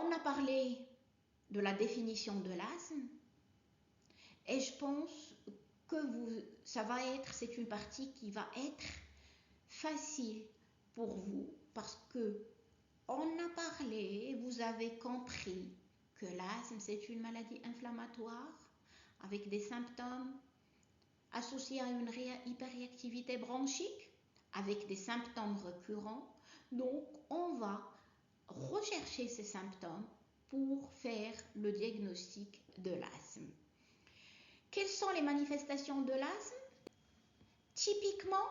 On a parlé de la définition de l'asthme et je pense que c'est une partie qui va être facile pour vous parce que on a parlé, vous avez compris que l'asthme c'est une maladie inflammatoire avec des symptômes associés à une hyperactivité bronchique avec des symptômes récurrents. Donc on va rechercher ces symptômes pour faire le diagnostic de l'asthme. Quelles sont les manifestations de l'asthme? Typiquement,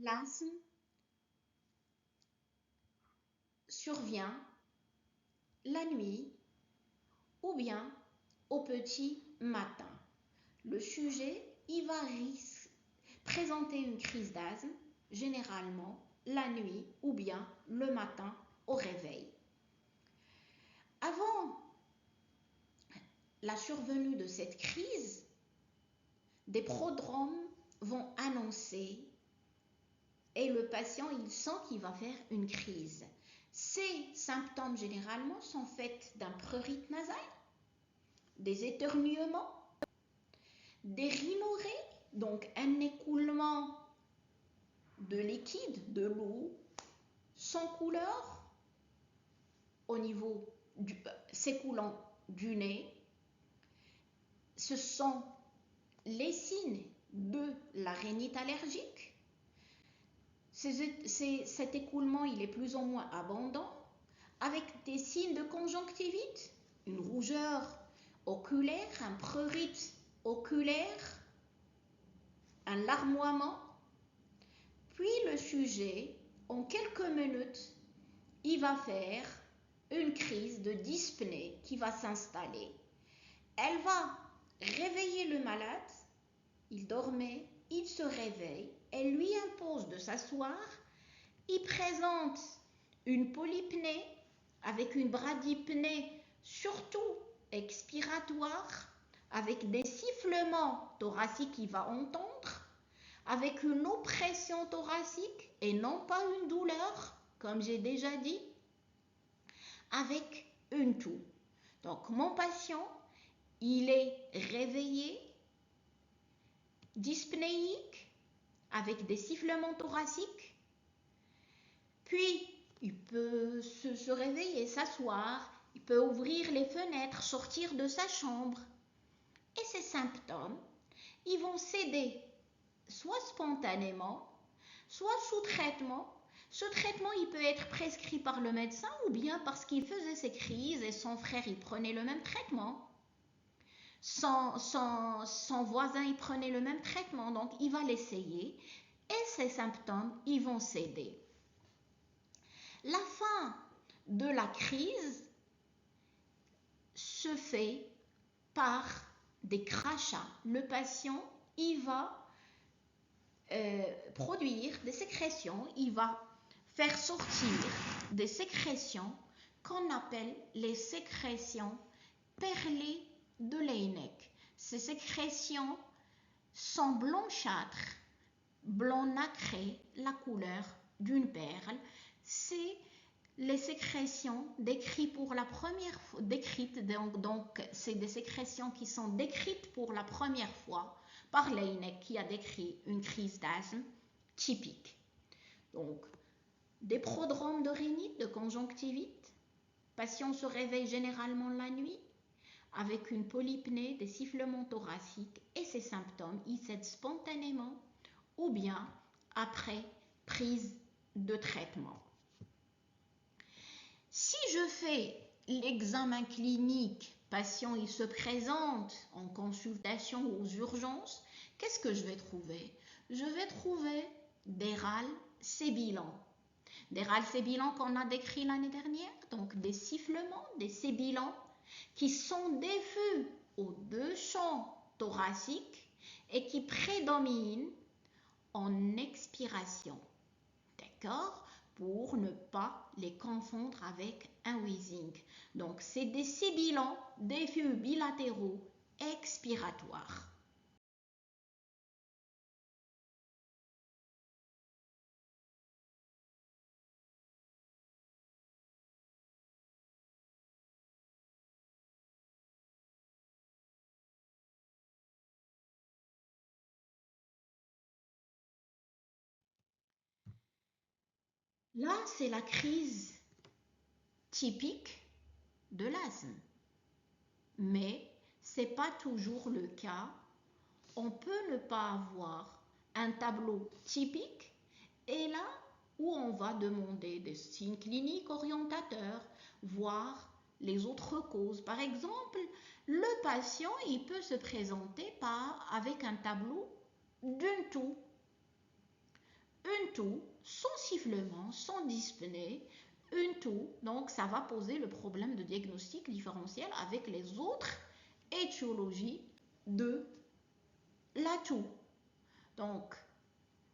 l'asthme survient la nuit ou bien au petit matin. Le sujet, il va présenter une crise d'asthme généralement la nuit ou bien le matin au réveil. Avant la survenue de cette crise, des prodromes vont annoncer et le patient il sent qu'il va faire une crise. Ces symptômes généralement sont faits d'un prurite nasal, des éternuements, des rhinorrhées, donc un écoulement de liquide, de l'eau, sans couleur au niveau s'écoulant du nez. Ce sont les signes de la rhinite allergique. Cet écoulement, il est plus ou moins abondant, avec des signes de conjonctivite, une rougeur oculaire, un prurite oculaire, un larmoiement. Puis le sujet, en quelques minutes, il va faire une crise de dyspnée qui va s'installer. Elle va réveiller le malade, il dormait, il se réveille, elle lui impose de s'asseoir, il présente une polypnée avec une bradypnée surtout expiratoire, avec des sifflements thoraciques qu'il va entendre, avec une oppression thoracique et non pas une douleur, comme j'ai déjà dit, avec une toux. Donc mon patient, il est réveillé, dyspnéique, avec des sifflements thoraciques, puis il peut se réveiller, s'asseoir, il peut ouvrir les fenêtres, sortir de sa chambre. Et ces symptômes, ils vont céder soit spontanément, soit sous traitement. Ce traitement, il peut être prescrit par le médecin ou bien parce qu'il faisait ses crises et son frère, il prenait le même traitement. Son voisin, il prenait le même traitement, donc il va l'essayer et ces symptômes, ils vont céder. La fin de la crise se fait par des crachats. Le patient, il va produire des sécrétions, il va faire sortir des sécrétions qu'on appelle les sécrétions perlées de Leynek. Ces sécrétions sont blanchâtres, blanc nacré, la couleur d'une perle. C'est les sécrétions décrites pour la première fois, donc c'est des sécrétions qui sont décrites pour la première fois par Leynek qui a décrit une crise d'asthme typique. Donc, des prodromes de rhinite, de conjonctivite, patient se réveille généralement la nuit avec une polypnée, des sifflements thoraciques et ces symptômes, ils cèdent spontanément ou bien après prise de traitement. Si je fais l'examen clinique, patient il se présente en consultation aux urgences, qu'est-ce que je vais trouver? Je vais trouver des râles sébilants. Des râles sébilants qu'on a décrits l'année dernière, donc des sifflements, des sébilants qui sont diffus aux deux champs thoraciques et qui prédominent en expiration. D'accord? Pour ne pas les confondre avec un wheezing. Donc, c'est des sibilants diffus bilatéraux expiratoires. Là, c'est la crise typique de l'asthme. Mais ce n'est pas toujours le cas. On peut ne pas avoir un tableau typique et là où on va demander des signes cliniques orientateurs, voir les autres causes. Par exemple, le patient, il peut se présenter avec un tableau d'une toux. Une toux sans sifflement, sans dyspnée, une toux, donc ça va poser le problème de diagnostic différentiel avec les autres étiologies de la toux. Donc,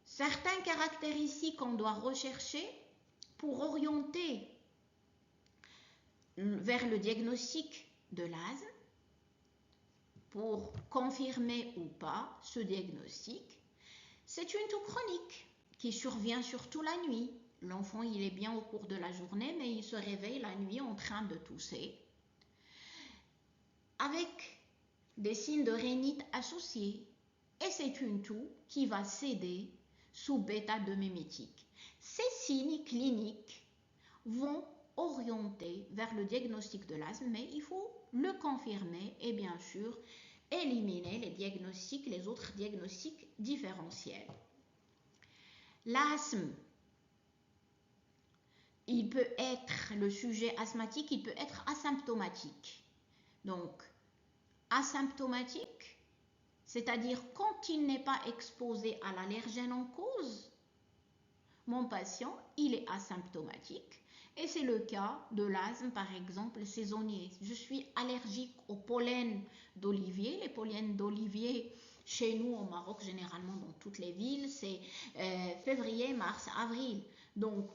certaines caractéristiques qu'on doit rechercher pour orienter vers le diagnostic de l'asthme, pour confirmer ou pas ce diagnostic, c'est une toux chronique qui survient surtout la nuit. L'enfant, il est bien au cours de la journée, mais il se réveille la nuit en train de tousser, avec des signes de rhinite associés. Et c'est une toux qui va céder sous bêta-2-mimétique. Ces signes cliniques vont orienter vers le diagnostic de l'asthme, mais il faut le confirmer et bien sûr éliminer les autres diagnostics différentiels. L'asthme, il peut être, le sujet asthmatique, il peut être asymptomatique. Donc, asymptomatique, c'est-à-dire quand il n'est pas exposé à l'allergène en cause, mon patient, il est asymptomatique. Et c'est le cas de l'asthme, par exemple, saisonnier. Je suis allergique au pollen d'olivier. Les pollens d'olivier, chez nous au Maroc, généralement dans toutes les villes, c'est février, mars, avril. Donc,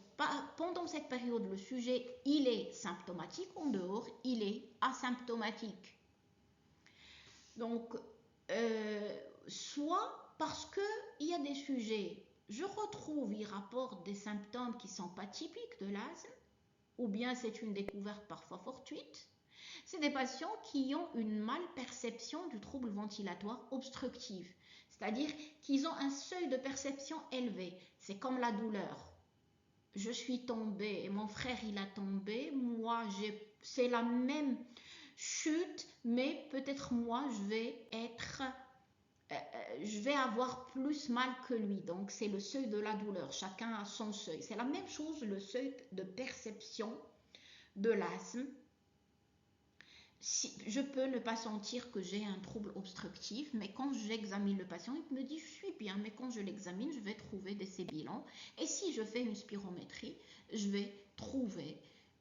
pendant cette période, le sujet, il est symptomatique. En dehors, il est asymptomatique. Donc, soit parce qu'il y a des sujets, je retrouve, ils rapportent des symptômes qui ne sont pas typiques de l'asthme, ou bien c'est une découverte parfois fortuite. C'est des patients qui ont une malperception du trouble ventilatoire obstructif, c'est-à-dire qu'ils ont un seuil de perception élevé. C'est comme la douleur. Je suis tombée et mon frère il a tombé, moi c'est la même chute, mais peut-être moi je vais avoir plus mal que lui. Donc c'est le seuil de la douleur, chacun a son seuil. C'est la même chose, le seuil de perception de l'asthme. Je peux ne pas sentir que j'ai un trouble obstructif, mais quand j'examine le patient, il me dit je suis bien, mais quand je l'examine, je vais trouver ces bilans. Et si je fais une spirométrie, je vais trouver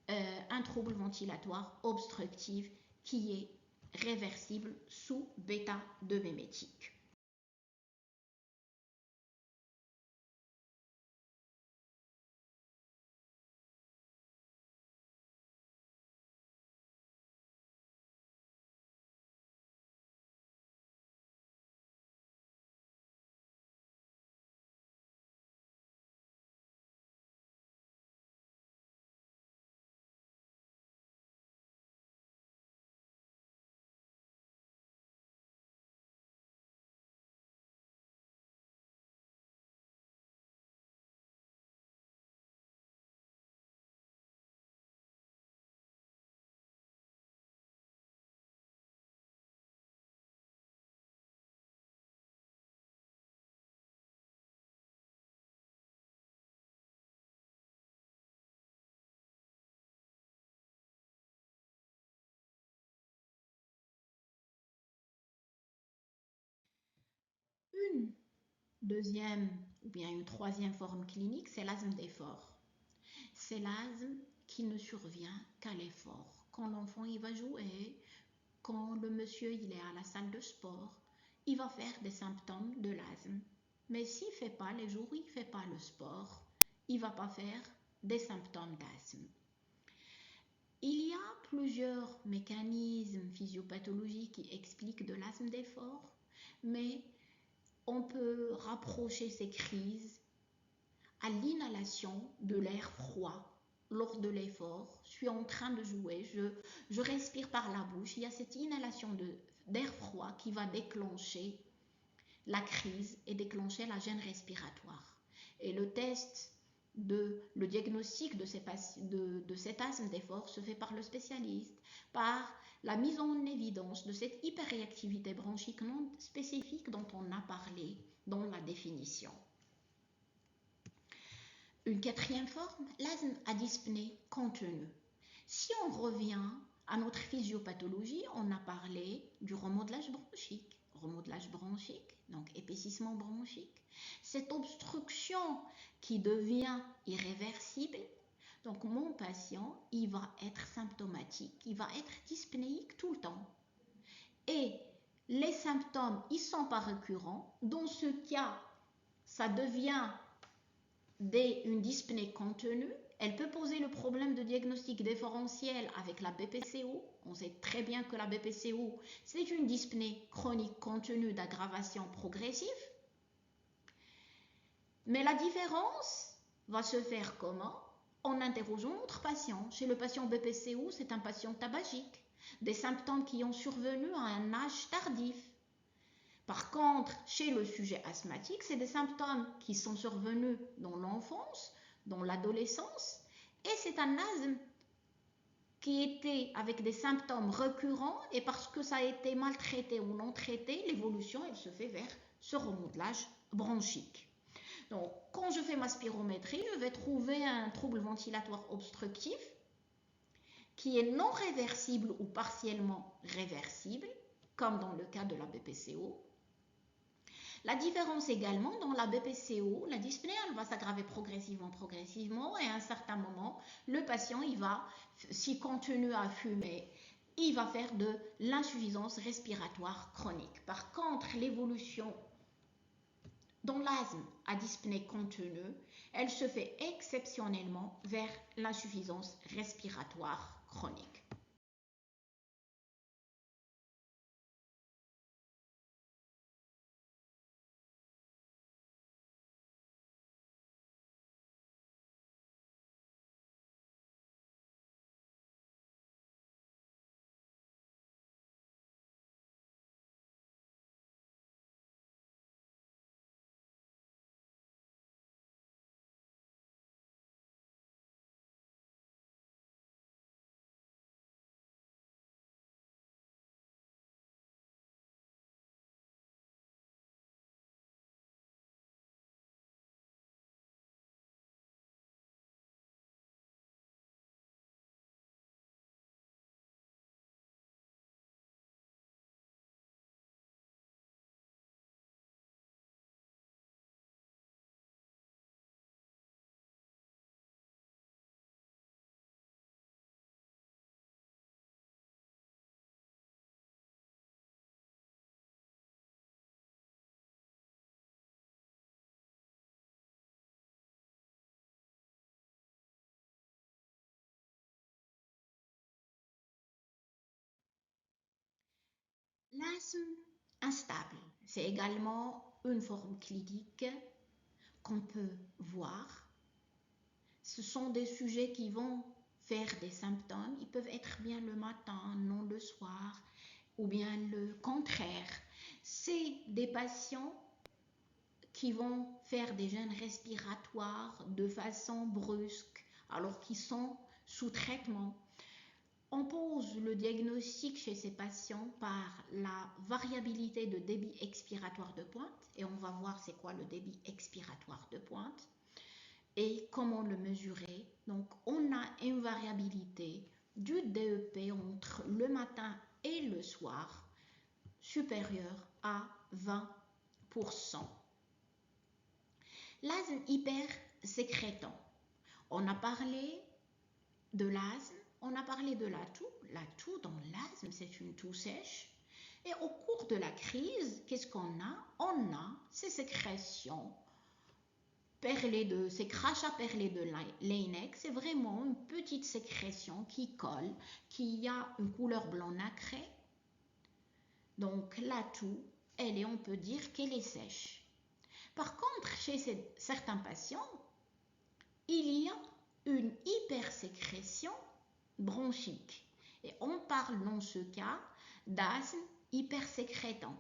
un trouble ventilatoire obstructif qui est réversible sous bêta-2 mimétique. Une deuxième ou bien une troisième forme clinique, c'est l'asthme d'effort. C'est l'asthme qui ne survient qu'à l'effort. Quand l'enfant il va jouer, quand le monsieur il est à la salle de sport, il va faire des symptômes de l'asthme. Mais s'il ne fait pas les jours où il ne fait pas le sport, il ne va pas faire des symptômes d'asthme. Il y a plusieurs mécanismes physiopathologiques qui expliquent de l'asthme d'effort, mais on peut rapprocher ces crises à l'inhalation de l'air froid lors de l'effort. Je suis en train de jouer, je respire par la bouche. Il y a cette inhalation d'air froid qui va déclencher la crise et déclencher la gêne respiratoire. Et le diagnostic de cet asthme d'effort se fait par le spécialiste, par la mise en évidence de cette hyperréactivité bronchique non spécifique dont on a parlé dans la définition. Une quatrième forme, l'asthme à dyspnée contenue. Si on revient à notre physiopathologie, on a parlé du remodelage bronchique. Remodelage bronchique, donc épaississement bronchique. Cette obstruction qui devient irréversible. Donc mon patient, il va être symptomatique, il va être dyspnéique tout le temps. Et les symptômes, ils ne sont pas récurrents. Dans ce cas, ça devient une dyspnée contenue. Elle peut poser le problème de diagnostic différentiel avec la BPCO. On sait très bien que la BPCO, c'est une dyspnée chronique contenue d'aggravation progressive. Mais la différence va se faire comment? En interrogeant notre patient. Chez le patient BPCO, c'est un patient tabagique. Des symptômes qui ont survenu à un âge tardif. Par contre, chez le sujet asthmatique, c'est des symptômes qui sont survenus dans l'enfance, dans l'adolescence, Et c'est un asthme qui était avec des symptômes récurrents, et parce que ça a été maltraité ou non traité, l'évolution elle se fait vers ce remodelage bronchique. Donc quand je fais ma spirométrie, je vais trouver un trouble ventilatoire obstructif qui est non réversible ou partiellement réversible, comme dans le cas de la BPCO. La différence également, dans la BPCO, la dyspnée elle va s'aggraver progressivement, et à un certain moment, le patient, il va, s'il continue à fumer, il va faire de l'insuffisance respiratoire chronique. Par contre, l'évolution dans l'asthme à dyspnée contenue, elle se fait exceptionnellement vers l'insuffisance respiratoire chronique. L'asthme instable, c'est également une forme clinique qu'on peut voir. Ce sont des sujets qui vont faire des symptômes. Ils peuvent être bien le matin, non le soir, ou bien le contraire. C'est des patients qui vont faire des gènes respiratoires de façon brusque alors qu'ils sont sous traitement. On pose le diagnostic chez ces patients par la variabilité de débit expiratoire de pointe, et on va voir c'est quoi le débit expiratoire de pointe et comment le mesurer. Donc on a une variabilité du DEP entre le matin et le soir supérieure à 20%. L'asthme hypersécrétant. On a parlé de l'asthme, on a parlé de la toux. La toux dans l'asthme, c'est une toux sèche. Et au cours de la crise, qu'est-ce qu'on a? On a ces sécrétions perlées ces crachats perlés de Leyneck. C'est vraiment une petite sécrétion qui colle, qui a une couleur blanc nacré. Donc la toux, on peut dire qu'elle est sèche. Par contre, chez certains patients, il y a une hypersécrétion bronchique. Et on parle dans ce cas d'asthme hypersécrétant.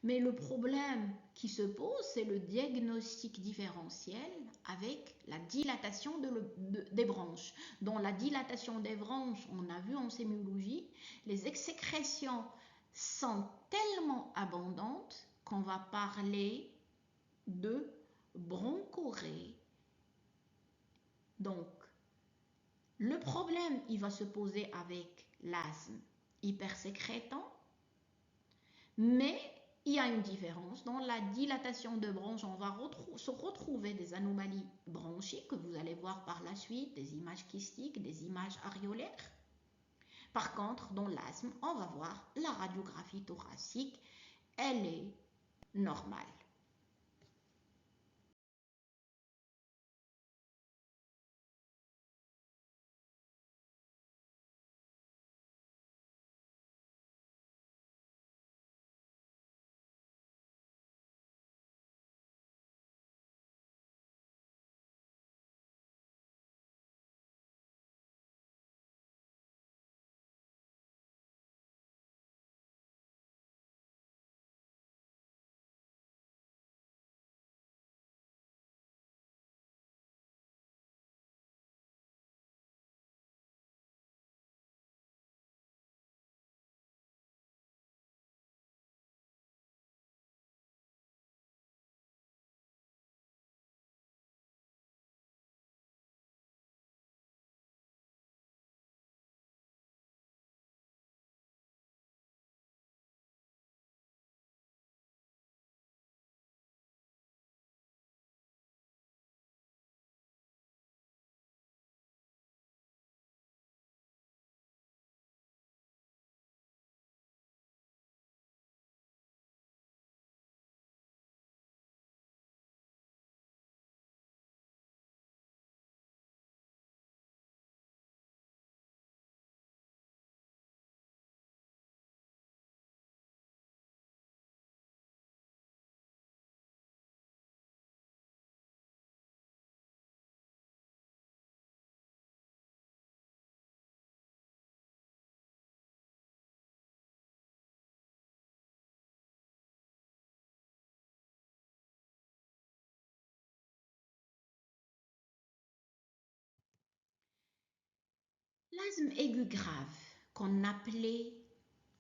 Mais le problème qui se pose, c'est le diagnostic différentiel avec la dilatation des bronches. Dans la dilatation des bronches, on a vu en sémiologie, les sécrétions sont tellement abondantes qu'on va parler de bronchorrhée. Donc, le problème, il va se poser avec l'asthme hypersécrétant, mais il y a une différence. Dans la dilatation de bronches, on va se retrouver des anomalies bronchiques que vous allez voir par la suite, des images kystiques, des images aréolaires. Par contre, dans l'asthme, on va voir la radiographie thoracique, elle est normale. L'asthme aigu grave, qu'on appelait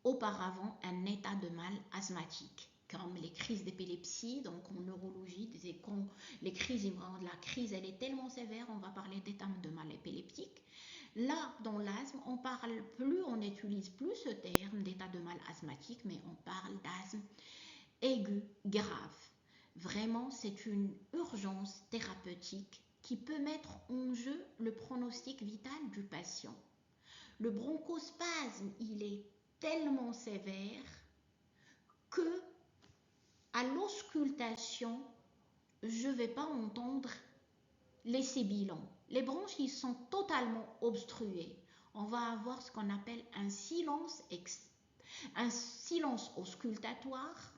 auparavant un état de mal asthmatique, comme les crises d'épilepsie, donc en neurologie, quand les crises, la crise elle est tellement sévère, on va parler d'état de mal épileptique. Là, dans l'asthme, on parle plus, on n'utilise plus ce terme d'état de mal asthmatique, mais on parle d'asthme aigu grave. Vraiment, c'est une urgence thérapeutique qui peut mettre en jeu le pronostic vital du patient. Le bronchospasme, il est tellement sévère que à l'auscultation, je ne vais pas entendre les sibilants. Les bronches, ils sont totalement obstrués. On va avoir ce qu'on appelle un silence auscultatoire.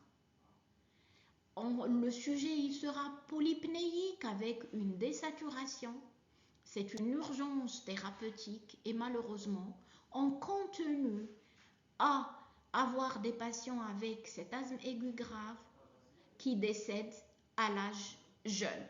Le sujet il sera polypnéique avec une désaturation. C'est une urgence thérapeutique et malheureusement, on continue à avoir des patients avec cet asthme aigu grave qui décèdent à l'âge jeune.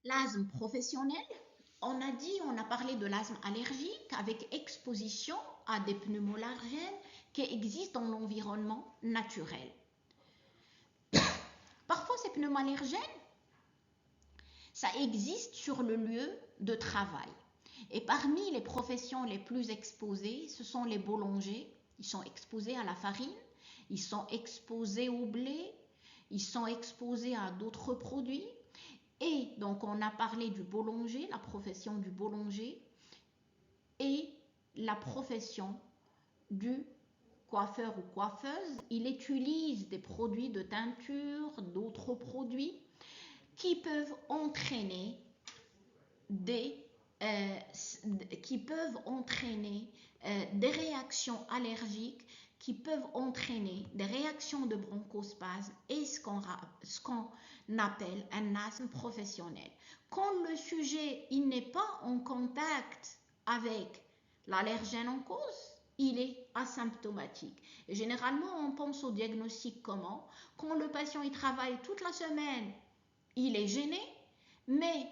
L'asthme professionnel, on a dit, on a parlé de l'asthme allergique avec exposition à des pneumoallergènes qui existent dans l'environnement naturel. Parfois, ces pneumoallergènes, ça existe sur le lieu de travail. Et parmi les professions les plus exposées, ce sont les boulangers. Ils sont exposés à la farine, ils sont exposés au blé, ils sont exposés à d'autres produits. Et donc, on a parlé du boulanger, la profession du boulanger, et la profession du coiffeur ou coiffeuse. Il utilise des produits de teinture, d'autres produits qui peuvent entraîner des qui peuvent entraîner des réactions allergiques, qui peuvent entraîner des réactions de bronchospasme et ce qu'on appelle un asthme professionnel. Quand le sujet il n'est pas en contact avec l'allergène en cause, il est asymptomatique. Et généralement, on pense au diagnostic comment? Quand le patient il travaille toute la semaine, il est gêné, mais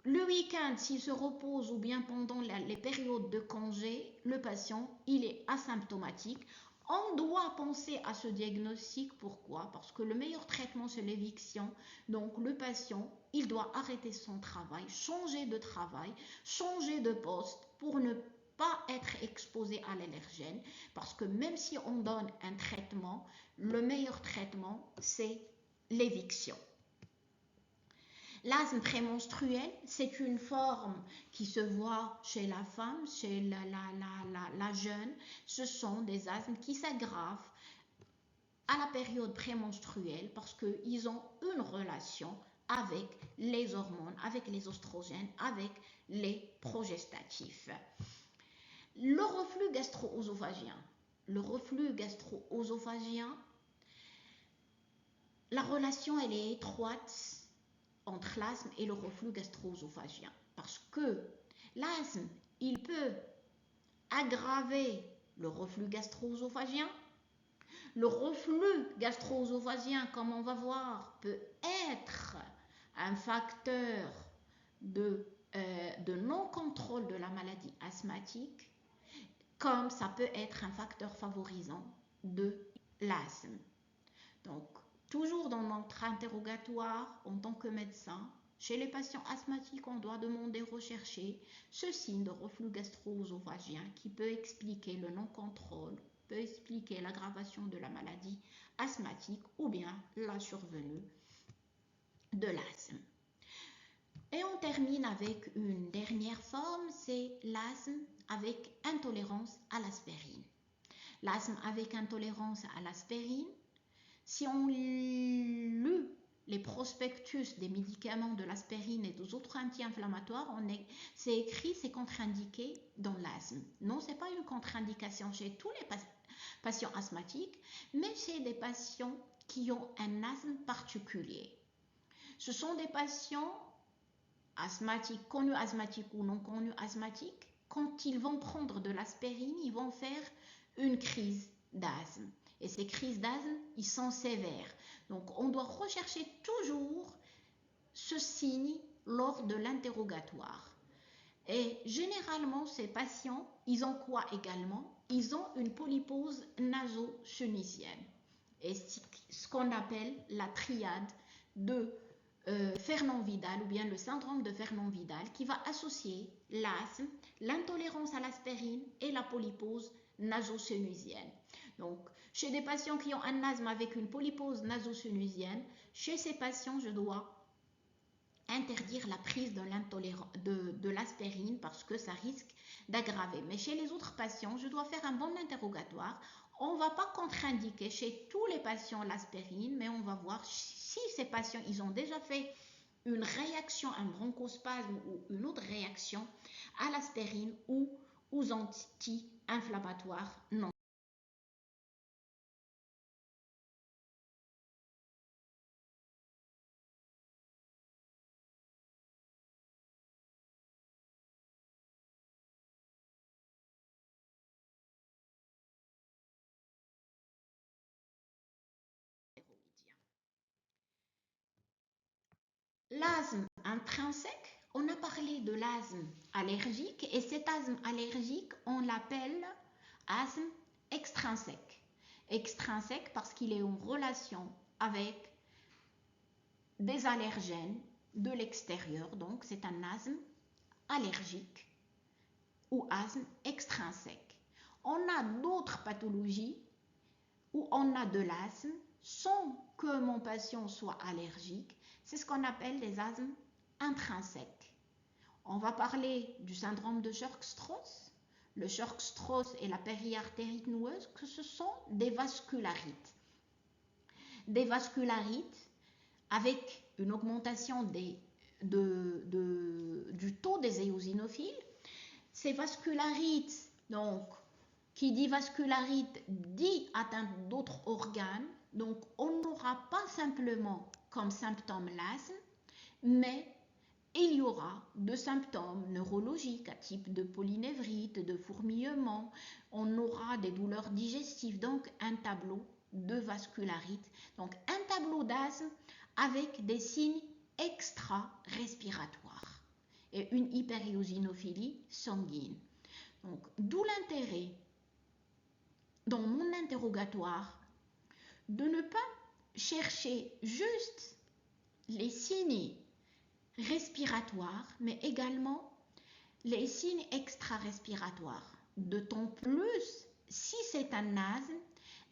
le week-end, s'il se repose ou bien pendant les périodes de congé, le patient, il est asymptomatique. On doit penser à ce diagnostic. Pourquoi? Parce que le meilleur traitement, c'est l'éviction. Donc, le patient, il doit arrêter son travail, changer de poste pour ne pas être exposé à l'allergène. Parce que même si on donne un traitement, le meilleur traitement, c'est l'éviction. L'asthme prémenstruel, c'est une forme qui se voit chez la femme, chez la jeune. Ce sont des asthmes qui s'aggravent à la période prémenstruelle parce qu'ils ont une relation avec les hormones, avec les oestrogènes, avec les progestatifs. Le reflux gastro-œsophagien. Le reflux gastro-œsophagien, la relation elle est étroite entre l'asthme et le reflux gastro-œsophagien. Parce que l'asthme, il peut aggraver le reflux gastro-œsophagien. Le reflux gastro-œsophagien, comme on va voir, peut être un facteur de non-contrôle de la maladie asthmatique, comme ça peut être un facteur favorisant de l'asthme. Donc, toujours dans notre interrogatoire en tant que médecin, chez les patients asthmatiques, on doit demander, rechercher ce signe de reflux gastro-œsophagien qui peut expliquer le non-contrôle, peut expliquer l'aggravation de la maladie asthmatique ou bien la survenue de l'asthme. Et on termine avec une dernière forme, c'est l'asthme avec intolérance à l'aspirine. L'asthme avec intolérance à l'aspirine, si on lit les prospectus des médicaments de l'aspirine et des autres anti-inflammatoires, c'est écrit, c'est contre-indiqué dans l'asthme. Non, ce n'est pas une contre-indication chez tous les patients asthmatiques, mais chez des patients qui ont un asthme particulier. Ce sont des patients asthmatiques, connus asthmatiques ou non connus asthmatiques. Quand ils vont prendre de l'aspirine, ils vont faire une crise d'asthme. Et ces crises d'asthme, ils sont sévères. Donc, on doit rechercher toujours ce signe lors de l'interrogatoire. Et généralement, ces patients, ils ont quoi également? Ils ont une polypose naso-sunisienne. Et ce qu'on appelle la triade de Fernand-Vidal ou bien le syndrome de Fernand-Vidal qui va associer l'asthme, l'intolérance à l'aspirine et la polypose naso-sunisienne. Donc, chez des patients qui ont un asthme avec une polypose naso-sunisienne, chez ces patients, je dois interdire la prise de l'aspirine parce que ça risque d'aggraver. Mais chez les autres patients, je dois faire un bon interrogatoire. On ne va pas contre-indiquer chez tous les patients l'aspirine, mais on va voir si ces patients ils ont déjà fait une réaction, un bronchospasme ou une autre réaction à l'aspirine ou aux anti-inflammatoires non. L'asthme intrinsèque, on a parlé de l'asthme allergique et cet asthme allergique, on l'appelle asthme extrinsèque. Extrinsèque parce qu'il est en relation avec des allergènes de l'extérieur, donc c'est un asthme allergique ou asthme extrinsèque. On a d'autres pathologies où on a de l'asthme sans que mon patient soit allergique. C'est ce qu'on appelle des asthmes intrinsèques. On va parler du syndrome de Churg-Strauss. Le Churg-Strauss et la périartérite noueuse, que ce sont des vascularites. Des vascularites avec une augmentation du taux niveau des éosinophiles. Ces vascularites, donc, qui dit vascularite dit atteinte d'autres organes. Donc, on n'aura pas simplement comme symptôme l'asthme, mais il y aura de symptômes neurologiques à type de polynévrite, de fourmillement, on aura des douleurs digestives, donc un tableau de vascularite, donc un tableau d'asthme avec des signes extra-respiratoires et une hyperéosinophilie sanguine. Donc, d'où l'intérêt dans mon interrogatoire de ne pas chercher juste les signes respiratoires, mais également les signes extra-respiratoires. D'autant plus si c'est un asthme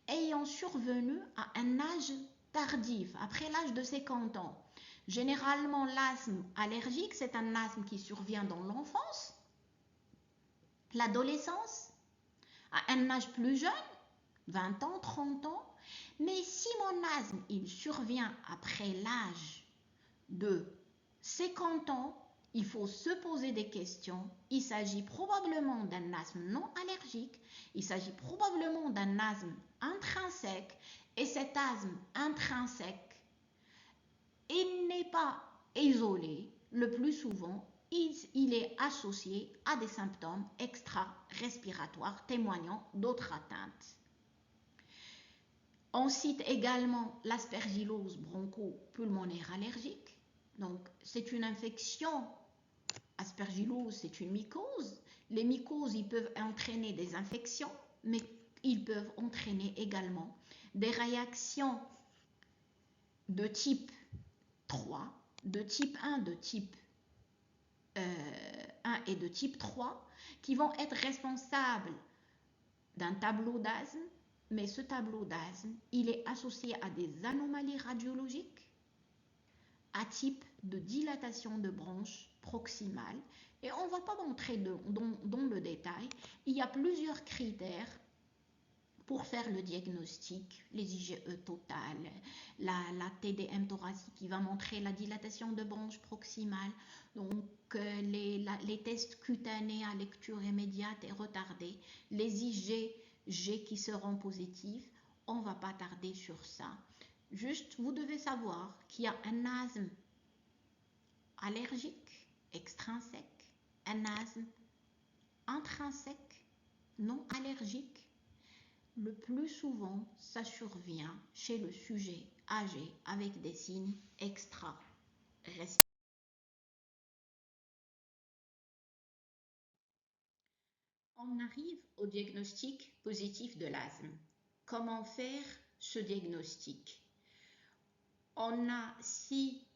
ayant survenu à un âge tardif, après l'âge de 50 ans. Généralement, l'asthme allergique, c'est un asthme qui survient dans l'enfance, l'adolescence, à un âge plus jeune, 20 ans, 30 ans. Mais si mon asthme, il survient après l'âge de 50 ans, il faut se poser des questions. Il s'agit probablement d'un asthme non allergique, il s'agit probablement d'un asthme intrinsèque, et cet asthme intrinsèque, il n'est pas isolé, le plus souvent, il est associé à des symptômes extra-respiratoires témoignant d'autres atteintes. On cite également l'aspergillose bronchopulmonaire allergique. Donc, c'est une infection. Aspergillose, c'est une mycose. Les mycoses, ils peuvent entraîner des infections, mais ils peuvent entraîner également des réactions de type 3, de type 1, de type 1 et de type 3, qui vont être responsables d'un tableau d'asthme, mais ce tableau d'asthme, il est associé à des anomalies radiologiques, à type de dilatation de bronches proximale. Et on ne va pas montrer dans le détail. Il y a plusieurs critères pour faire le diagnostic, les IgE totales, la TDM thoracique qui va montrer la dilatation de bronches proximale, donc les tests cutanés à lecture immédiate et retardée, les IgG qui seront positifs. On ne va pas tarder sur ça. Juste, vous devez savoir qu'il y a un asthme allergique, extrinsèque, un asthme intrinsèque, non allergique. Le plus souvent, ça survient chez le sujet âgé avec des signes extra-respiratoires. On arrive au diagnostic positif de l'asthme. Comment faire ce diagnostic? On a, si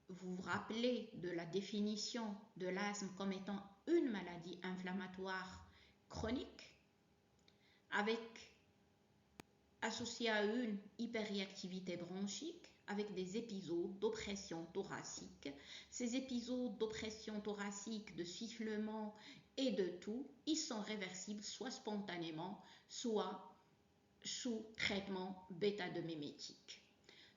vous vous rappelez de la définition de l'asthme comme étant une maladie inflammatoire chronique, associée à une hyperréactivité bronchique, avec des épisodes d'oppression thoracique. Ces épisodes d'oppression thoracique, de sifflement et de toux, ils sont réversibles soit spontanément, soit sous traitement bêta-2-mimétique.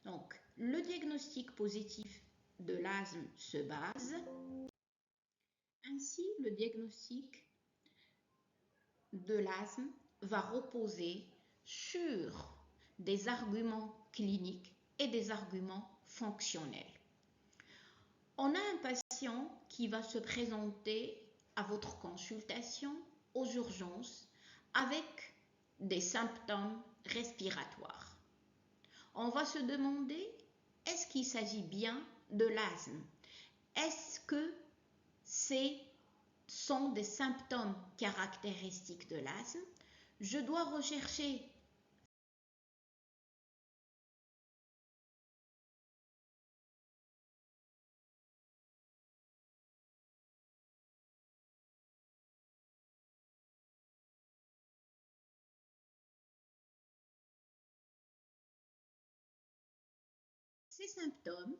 Donc, le diagnostic positif de l'asthme se base. Ainsi, le diagnostic de l'asthme va reposer sur des arguments cliniques et des arguments fonctionnels. On a un patient qui va se présenter à votre consultation aux urgences avec des symptômes respiratoires. On va se demander, est-ce qu'il s'agit bien de l'asthme? Est-ce que ce sont des symptômes caractéristiques de l'asthme? Je dois rechercher ces symptômes,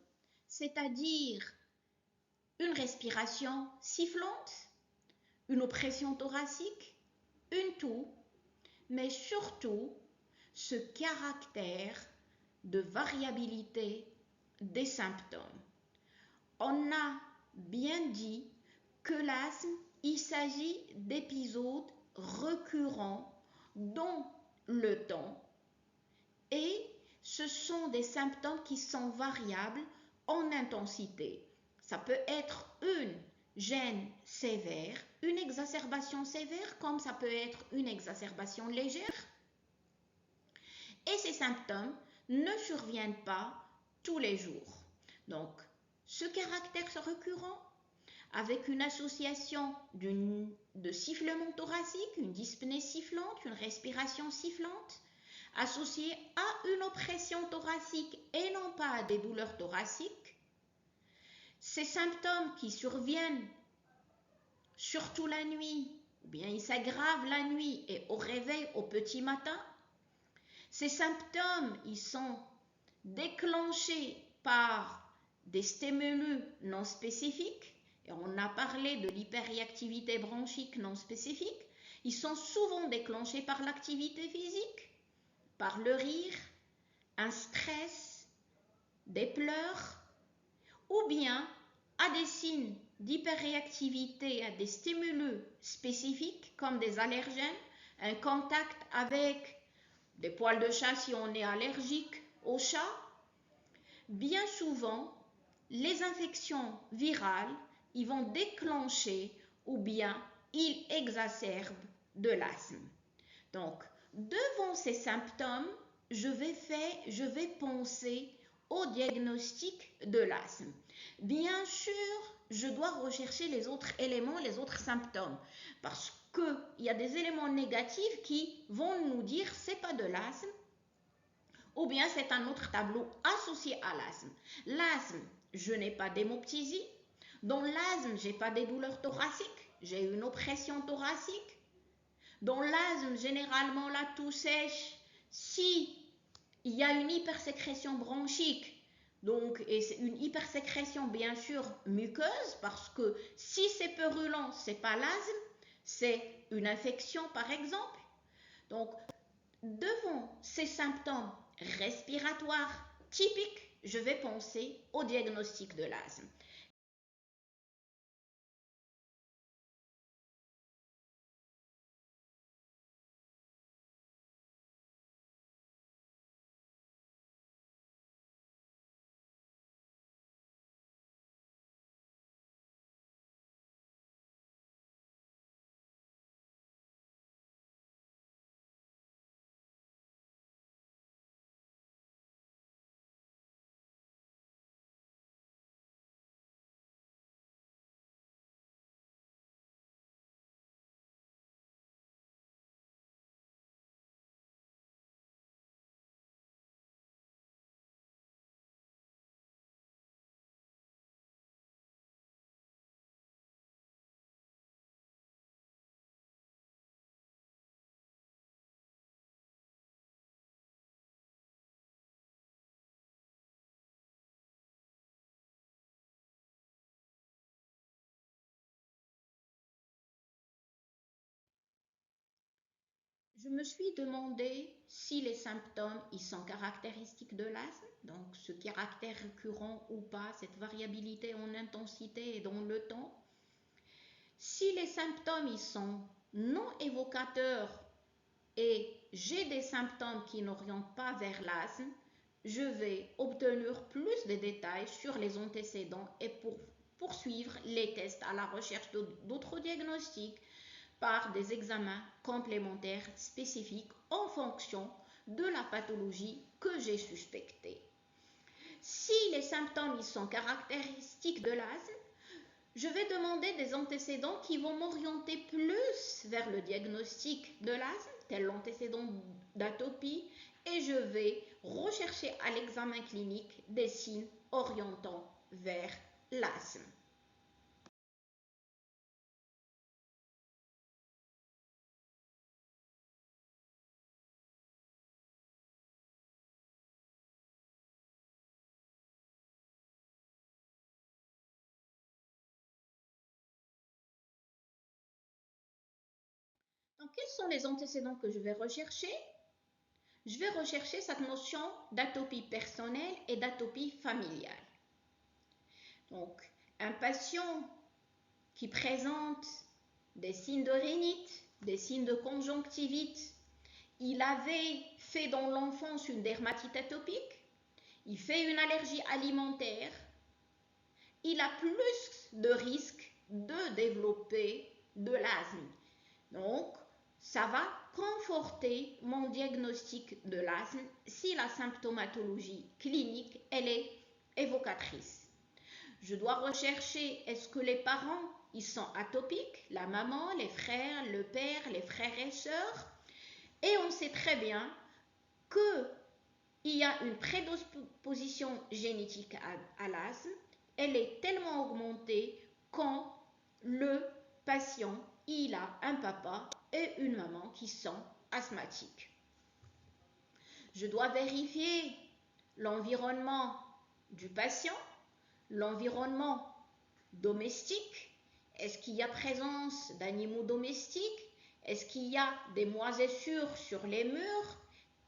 c'est-à-dire une respiration sifflante, une oppression thoracique, une toux, mais surtout ce caractère de variabilité des symptômes. On a bien dit que l'asthme, il s'agit d'épisodes récurrents dans le temps et ce sont des symptômes qui sont variables en intensité. Ça peut être une gêne sévère, une exacerbation sévère, comme ça peut être une exacerbation légère. Et ces symptômes ne surviennent pas tous les jours. Donc, ce caractère récurrent, avec une association de sifflement thoracique, une dyspnée sifflante, une respiration sifflante, associée à une oppression thoracique et non pas à des douleurs thoraciques. Ces symptômes qui surviennent surtout la nuit, ou bien ils s'aggravent la nuit et au réveil au petit matin. Ces symptômes, ils sont déclenchés par des stimulus non spécifiques, et on a parlé de l'hyperréactivité bronchique non spécifique. Ils sont souvent déclenchés par l'activité physique, par le rire, un stress, des pleurs, ou bien à des signes d'hyperréactivité, à des stimulus spécifiques comme des allergènes, un contact avec des poils de chat si on est allergique au chat. Bien souvent, les infections virales, ils vont déclencher ou bien ils exacerbent de l'asthme. Donc, devant ces symptômes, je vais penser au diagnostic de l'asthme. Bien sûr, je dois rechercher les autres éléments, les autres symptômes, parce qu'il y a des éléments négatifs qui vont nous dire c'est pas de l'asthme, ou bien c'est un autre tableau associé à l'asthme. L'asthme, je n'ai pas d'hémoptysie. Dans l'asthme, je n'ai pas des douleurs thoraciques, j'ai une oppression thoracique. Dans l'asthme, généralement, la toux sèche, si il y a une hypersécrétion bronchique, donc, et c'est une hypersécrétion bien sûr muqueuse, parce que si c'est purulent, ce n'est pas l'asthme, c'est une infection par exemple. Donc, devant ces symptômes respiratoires typiques, je vais penser au diagnostic de l'asthme. Je me suis demandé si les symptômes ils sont caractéristiques de l'asthme, donc ce caractère récurrent ou pas, cette variabilité en intensité et dans le temps. Si les symptômes ils sont non évocateurs et j'ai des symptômes qui n'orientent pas vers l'asthme, je vais obtenir plus de détails sur les antécédents et pour poursuivre les tests à la recherche d'autres diagnostics par des examens complémentaires spécifiques en fonction de la pathologie que j'ai suspectée. Si les symptômes sont caractéristiques de l'asthme, je vais demander des antécédents qui vont m'orienter plus vers le diagnostic de l'asthme, tel l'antécédent d'atopie, et je vais rechercher à l'examen clinique des signes orientant vers l'asthme. Donc, quels sont les antécédents que je vais rechercher? Je vais rechercher cette notion d'atopie personnelle et d'atopie familiale. Donc, un patient qui présente des signes de rhinite, des signes de conjonctivite, il avait fait dans l'enfance une dermatite atopique, il fait une allergie alimentaire, il a plus de risques de développer de l'asthme. Donc, ça va conforter mon diagnostic de l'asthme si la symptomatologie clinique, elle est évocatrice. Je dois rechercher, est-ce que les parents, ils sont atopiques, la maman, les frères, le père, les frères et sœurs. Et on sait très bien qu'il y a une prédisposition génétique à l'asthme. Elle est tellement augmentée quand le patient, il a un papa et une maman qui sont asthmatiques. Je dois vérifier l'environnement du patient, l'environnement domestique. Est-ce qu'il y a présence d'animaux domestiques? Est-ce qu'il y a des moisissures sur les murs?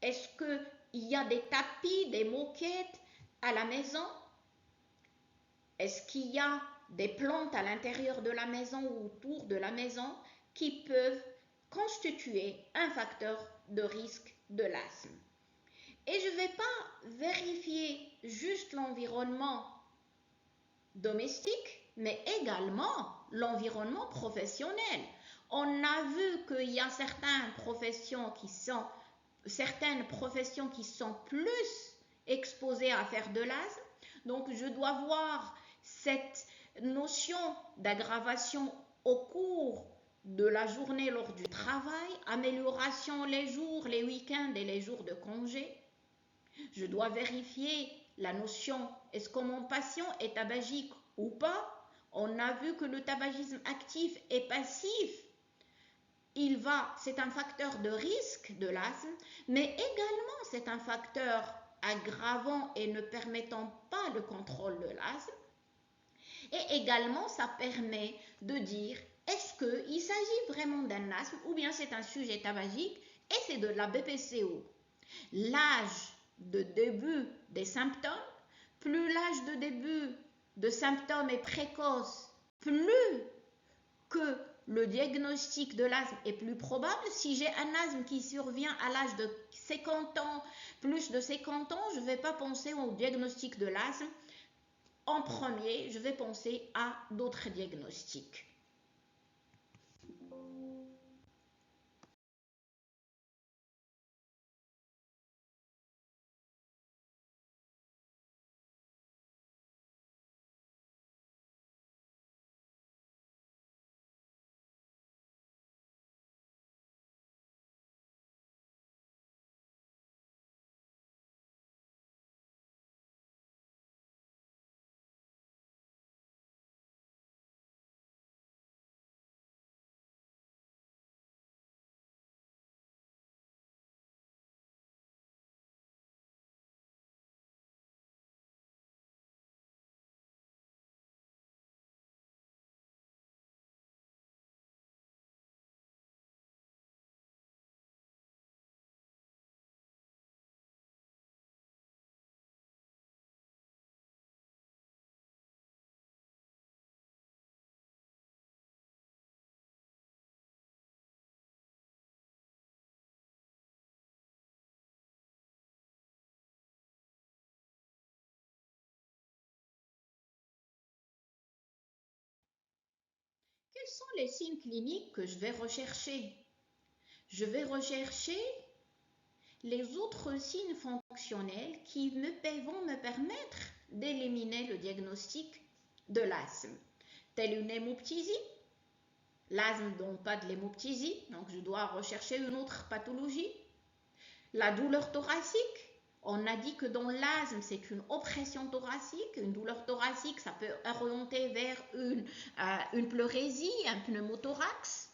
Est-ce qu'il y a des tapis, des moquettes à la maison? Est-ce qu'il y a des plantes à l'intérieur de la maison ou autour de la maison qui peuvent constituer un facteur de risque de l'asthme? Et je ne vais pas vérifier juste l'environnement domestique, mais également l'environnement professionnel. On a vu qu'il y a certaines professions qui sont plus exposées à faire de l'asthme. Donc, je dois voir cette notion d'aggravation au cours de la journée lors du travail, amélioration les jours, les week-ends et les jours de congé. Je dois vérifier la notion, est-ce que mon patient est tabagique ou pas? On a vu que le tabagisme actif et passif, c'est un facteur de risque de l'asthme, mais également c'est un facteur aggravant et ne permettant pas le contrôle de l'asthme. Et également, ça permet de dire, est-ce qu'il s'agit vraiment d'un asthme ou bien c'est un sujet tabagique et c'est de la BPCO. L'âge de début des symptômes, plus l'âge de début de symptômes est précoce, plus que le diagnostic de l'asthme est plus probable. Si j'ai un asthme qui survient à l'âge de 50 ans, plus de 50 ans, je ne vais pas penser au diagnostic de l'asthme. En premier, je vais penser à d'autres diagnostics. Quels sont les signes cliniques que je vais rechercher? Je vais rechercher les autres signes fonctionnels qui vont me permettre d'éliminer le diagnostic de l'asthme, telle une hémoptysie. L'asthme donne pas de l'hémoptysie, donc je dois rechercher une autre pathologie. La douleur thoracique, on a dit que dans l'asthme, c'est une oppression thoracique. Une douleur thoracique, ça peut orienter vers une pleurésie, un pneumothorax.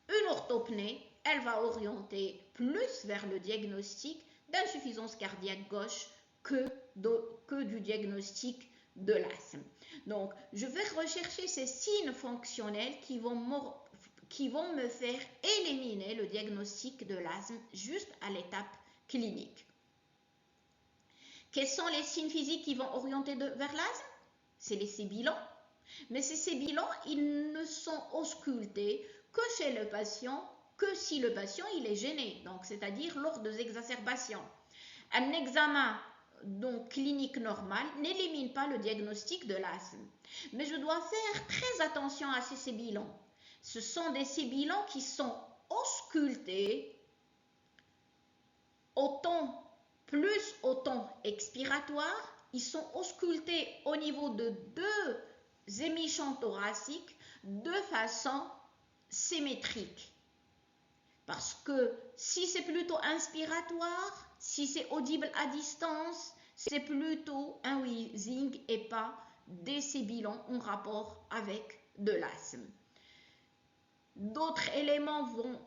Une orthopnée, elle va orienter plus vers le diagnostic d'insuffisance cardiaque gauche que du diagnostic de l'asthme. Donc, je vais rechercher ces signes fonctionnels qui vont me faire éliminer le diagnostic de l'asthme juste à l'étape clinique. Quels sont les signes physiques qui vont orienter vers l'asthme? C'est les sibilants. Mais ces bilans, ils ne sont auscultés que chez le patient, que si le patient il est gêné, donc c'est-à-dire lors des exacerbations. Un examen donc clinique normal n'élimine pas le diagnostic de l'asthme. Mais je dois faire très attention à ces bilans. Ce sont ces bilans qui sont auscultés plus au temps expiratoire. Ils sont auscultés au niveau de deux émissions thoraciques de façon symétrique. Parce que si c'est plutôt inspiratoire, si c'est audible à distance, c'est plutôt un wheezing et pas des bilans en rapport avec de l'asthme. D'autres éléments vont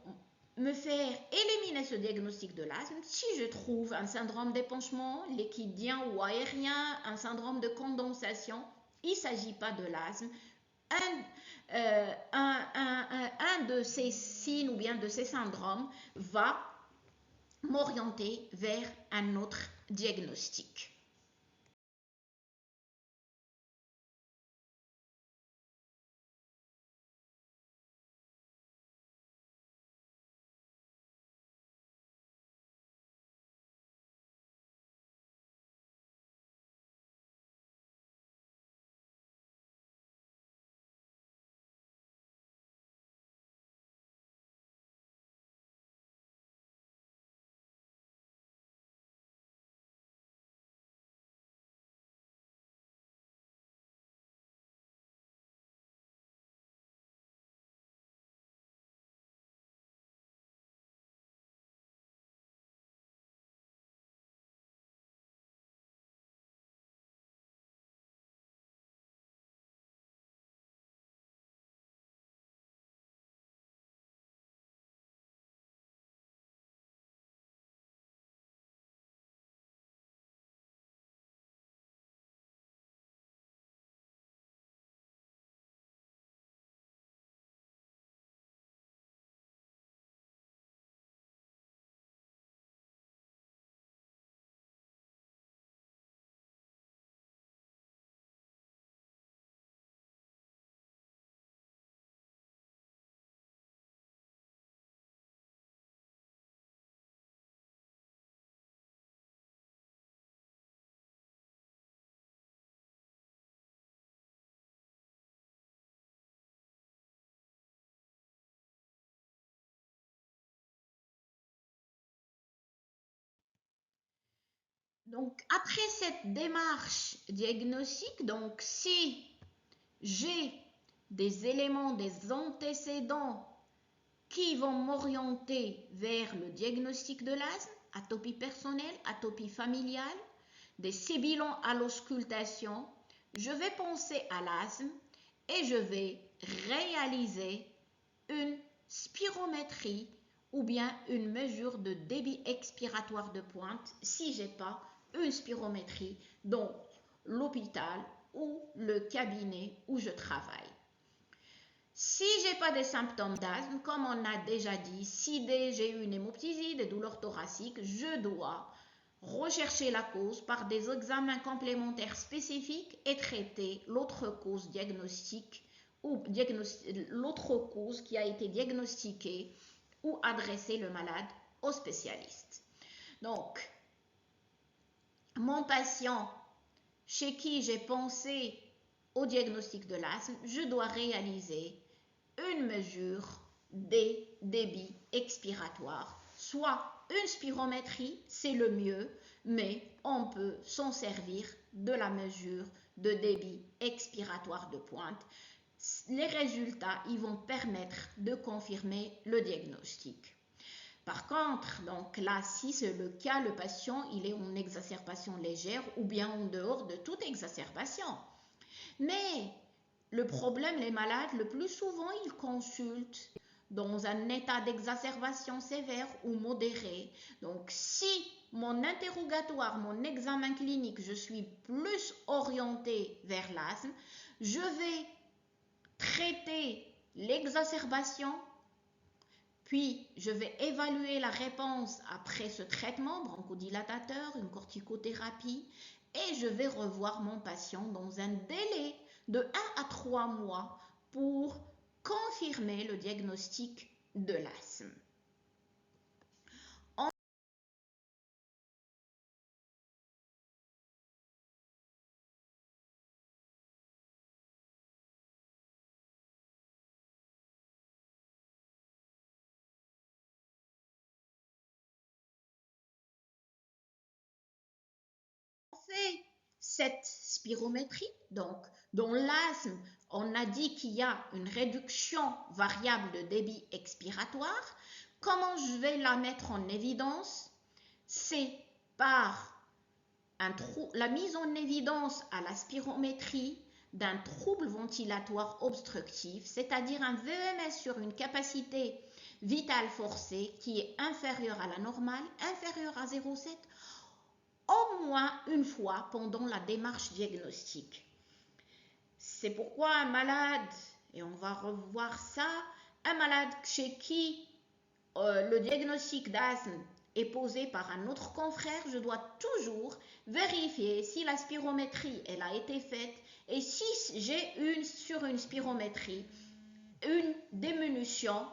me faire éliminer ce diagnostic de l'asthme si je trouve un syndrome d'épanchement liquidien ou aérien, un syndrome de condensation. Il ne s'agit pas de l'asthme. Un de ces signes ou bien de ces syndromes va m'orienter vers un autre diagnostic. Donc, après cette démarche diagnostique, donc si j'ai des éléments, des antécédents qui vont m'orienter vers le diagnostic de l'asthme, atopie personnelle, atopie familiale, des bilans à l'auscultation, je vais penser à l'asthme et je vais réaliser une spirométrie ou bien une mesure de débit expiratoire de pointe si je n'ai pas une spirométrie dans l'hôpital ou le cabinet où je travaille. Si j'ai pas des symptômes d'asthme, comme on a déjà dit, si j'ai une hémoptysie, des douleurs thoraciques, je dois rechercher la cause par des examens complémentaires spécifiques et traiter l'autre cause diagnostique ou l'autre cause qui a été diagnostiquée ou adresser le malade au spécialiste. Donc, mon patient chez qui j'ai pensé au diagnostic de l'asthme, je dois réaliser une mesure des débits expiratoires, soit une spirométrie, c'est le mieux, mais on peut s'en servir de la mesure de débit expiratoire de pointe. Les résultats, ils vont permettre de confirmer le diagnostic. Par contre, donc là, si c'est le cas, le patient, il est en exacerbation légère ou bien en dehors de toute exacerbation. Mais le problème, les malades, le plus souvent, ils consultent dans un état d'exacerbation sévère ou modéré. Donc, si mon interrogatoire, mon examen clinique, je suis plus orientée vers l'asthme, je vais traiter l'exacerbation, puis je vais évaluer la réponse après ce traitement, bronchodilatateur, une corticothérapie, et je vais revoir mon patient dans un délai de 1 à 3 mois pour confirmer le diagnostic de l'asthme. Fait cette spirométrie, donc dans l'asthme, on a dit qu'il y a une réduction variable de débit expiratoire. Comment je vais la mettre en évidence? C'est par la mise en évidence à la spirométrie d'un trouble ventilatoire obstructif, c'est-à-dire un VEMS sur une capacité vitale forcée qui est inférieure à la normale, inférieure à 0,7, au moins une fois pendant la démarche diagnostique. C'est pourquoi un malade, et on va revoir ça, un malade chez qui le diagnostic d'asthme est posé par un autre confrère, je dois toujours vérifier si la spirométrie elle a été faite et si j'ai sur une spirométrie une diminution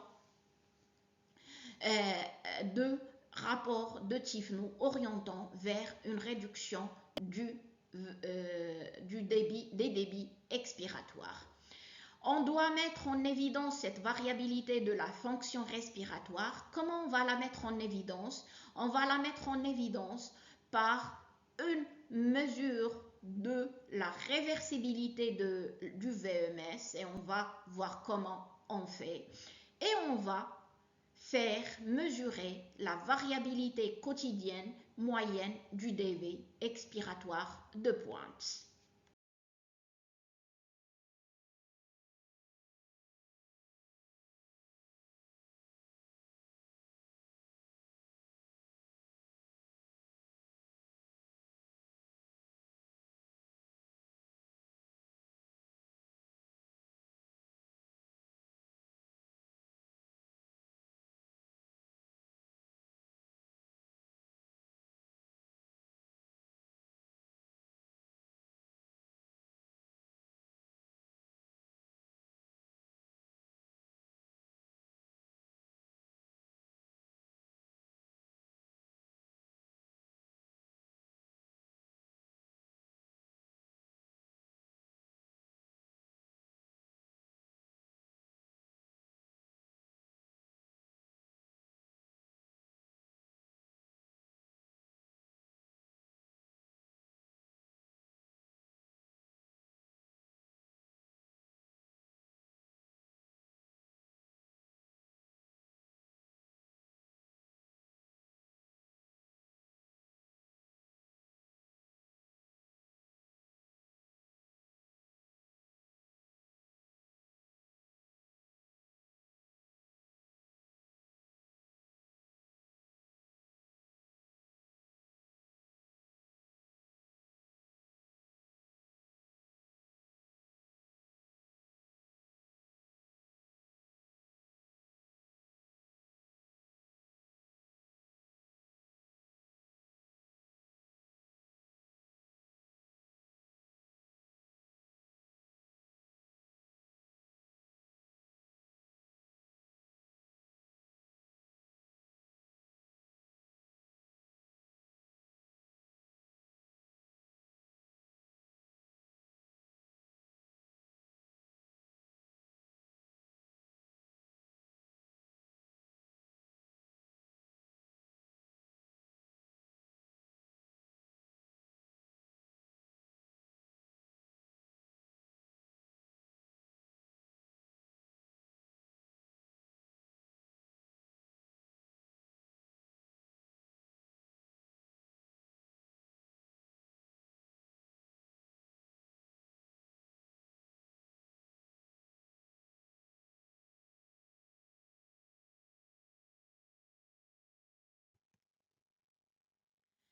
de rapport de Tifno orientant vers une réduction des débits expiratoires. On doit mettre en évidence cette variabilité de la fonction respiratoire. Comment on va la mettre en évidence? On va la mettre en évidence par une mesure de la réversibilité du VEMS et on va voir comment on fait. Et on va faire mesurer la variabilité quotidienne moyenne du débit expiratoire de pointe.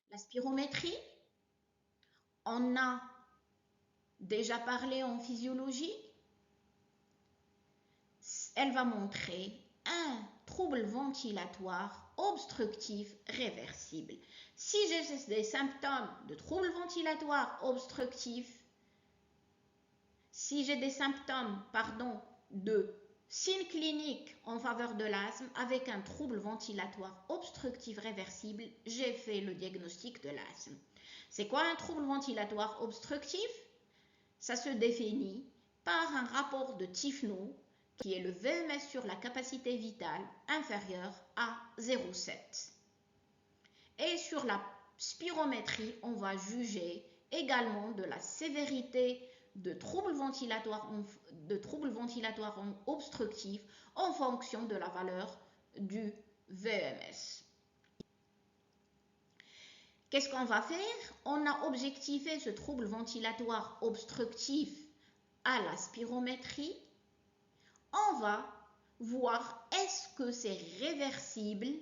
La spirométrie, on a déjà parlé en physiologie, elle va montrer un trouble ventilatoire obstructif réversible. Si j'ai des symptômes de trouble ventilatoire obstructif, si j'ai des symptômes, de signes cliniques en faveur de l'asthme avec un trouble ventilatoire obstructif réversible, j'ai fait le diagnostic de l'asthme. C'est quoi un trouble ventilatoire obstructif? Ça se définit par un rapport de Tifno, qui est le VMS sur la capacité vitale inférieur à 0,7. Et sur la spirométrie, on va juger également de la sévérité de troubles ventilatoires obstructifs en fonction de la valeur du VMS. Qu'est-ce qu'on va faire? On a objectivé ce trouble ventilatoire obstructif à la spirométrie. On va voir est-ce que c'est réversible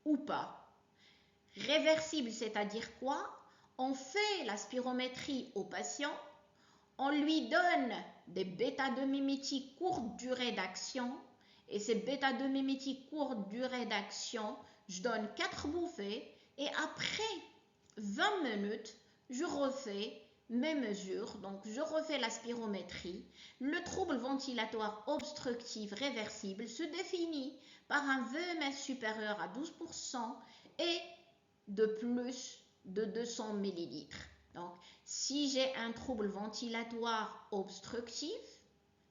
ou pas. Réversible, c'est-à-dire quoi? On fait la spirométrie au patient, on lui donne des bêta-2 mimétiques courte durée d'action, et ces bêta-2 mimétiques courte durée d'action, je donne 4 bouffées, et après 20 minutes, je refais mes mesures, donc je refais la spirométrie. Le trouble ventilatoire obstructif réversible se définit par un VMS supérieur à 12% et de plus de 200 ml. Donc, si j'ai un trouble ventilatoire obstructif,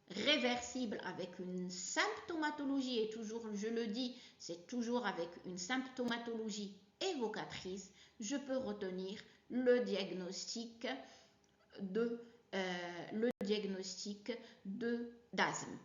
réversible avec une symptomatologie, et toujours, je le dis, c'est toujours avec une symptomatologie évocatrice, je peux retenir le diagnostic d'asthme.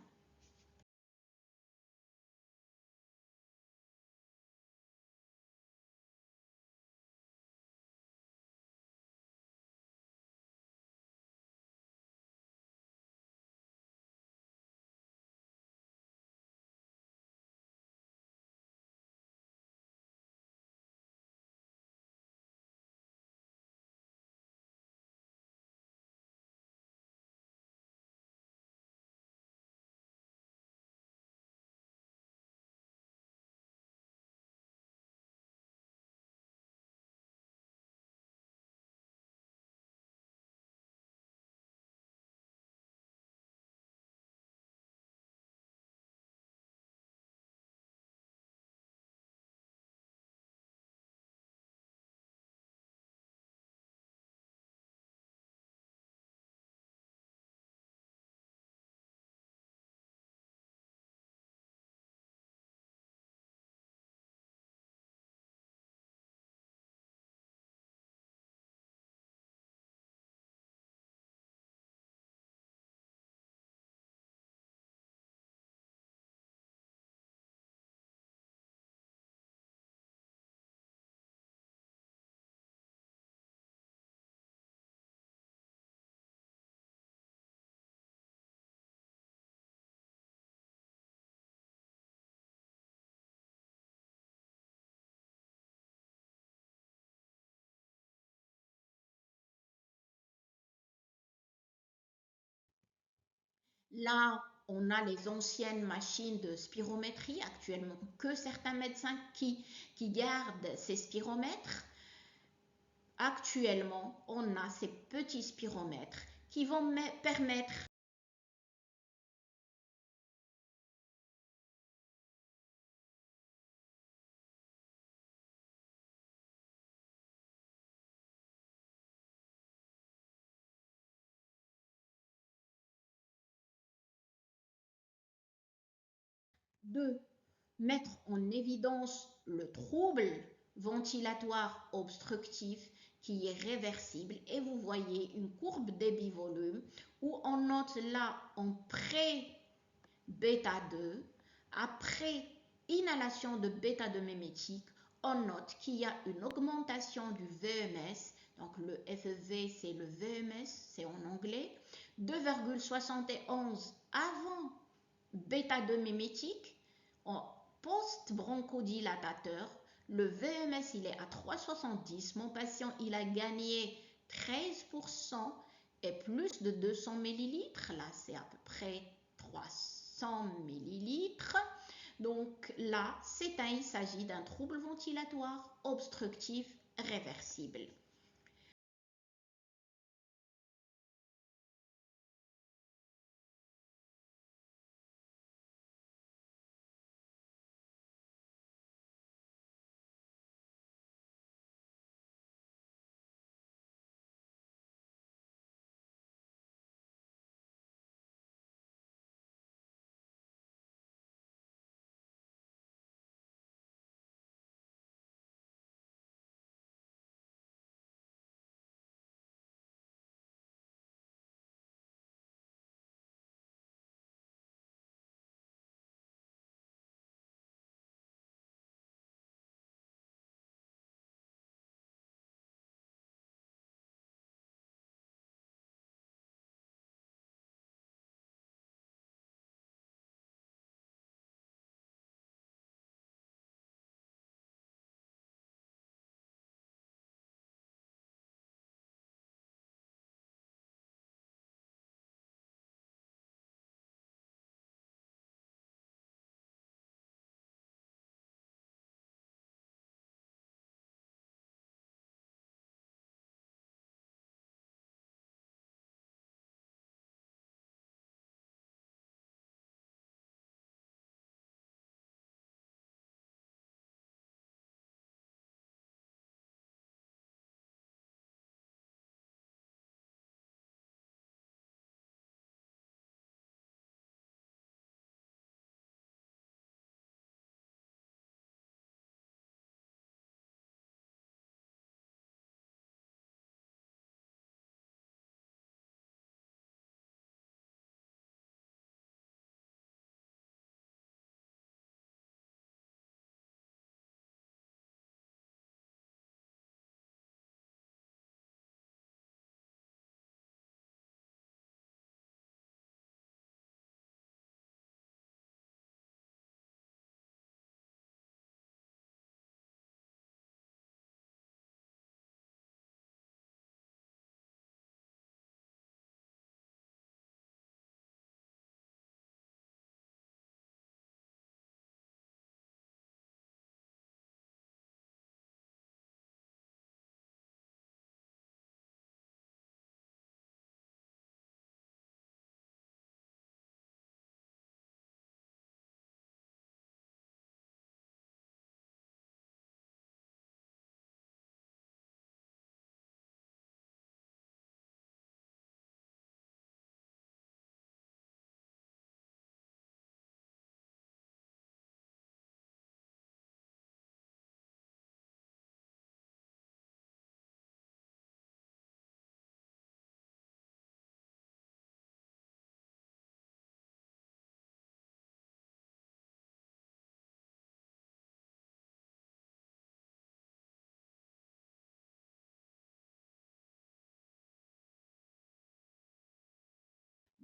Là, on a les anciennes machines de spirométrie actuellement, que certains médecins qui gardent ces spiromètres. Actuellement, on a ces petits spiromètres qui vont permettre de mettre en évidence le trouble ventilatoire obstructif qui est réversible, et vous voyez une courbe débit-volume où on note là en pré-bêta 2, après inhalation de bêta-2 mimétique, on note qu'il y a une augmentation du VMS, donc le FEV c'est le VMS, c'est en anglais, 2,71 avant bêta-2 mimétique. En post-bronchodilatateur, le VMS il est à 3,70. Mon patient il a gagné 13% et plus de 200 ml. Là, c'est à peu près 300 ml. Donc là, il s'agit d'un trouble ventilatoire obstructif réversible.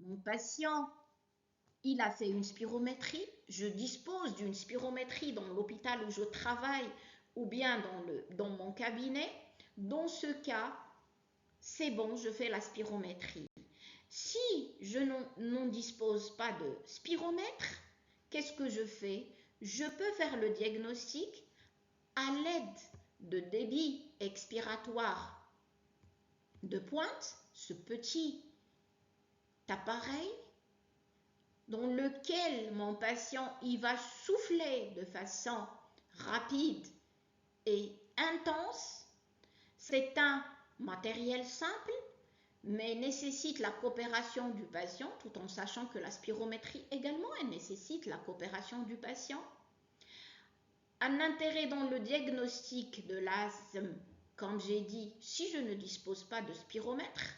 Mon patient, il a fait une spirométrie. Je dispose d'une spirométrie dans l'hôpital où je travaille ou bien dans mon cabinet. Dans ce cas, c'est bon, je fais la spirométrie. Si je n'en dispose pas de spiromètre, qu'est-ce que je fais? Je peux faire le diagnostic à l'aide de débit expiratoire de pointe, ce petit appareil dans lequel mon patient il va souffler de façon rapide et intense. C'est un matériel simple, mais nécessite la coopération du patient, tout en sachant que la spirométrie également elle nécessite la coopération du patient. Un intérêt dans le diagnostic de l'asthme, comme j'ai dit, si je ne dispose pas de spiromètre,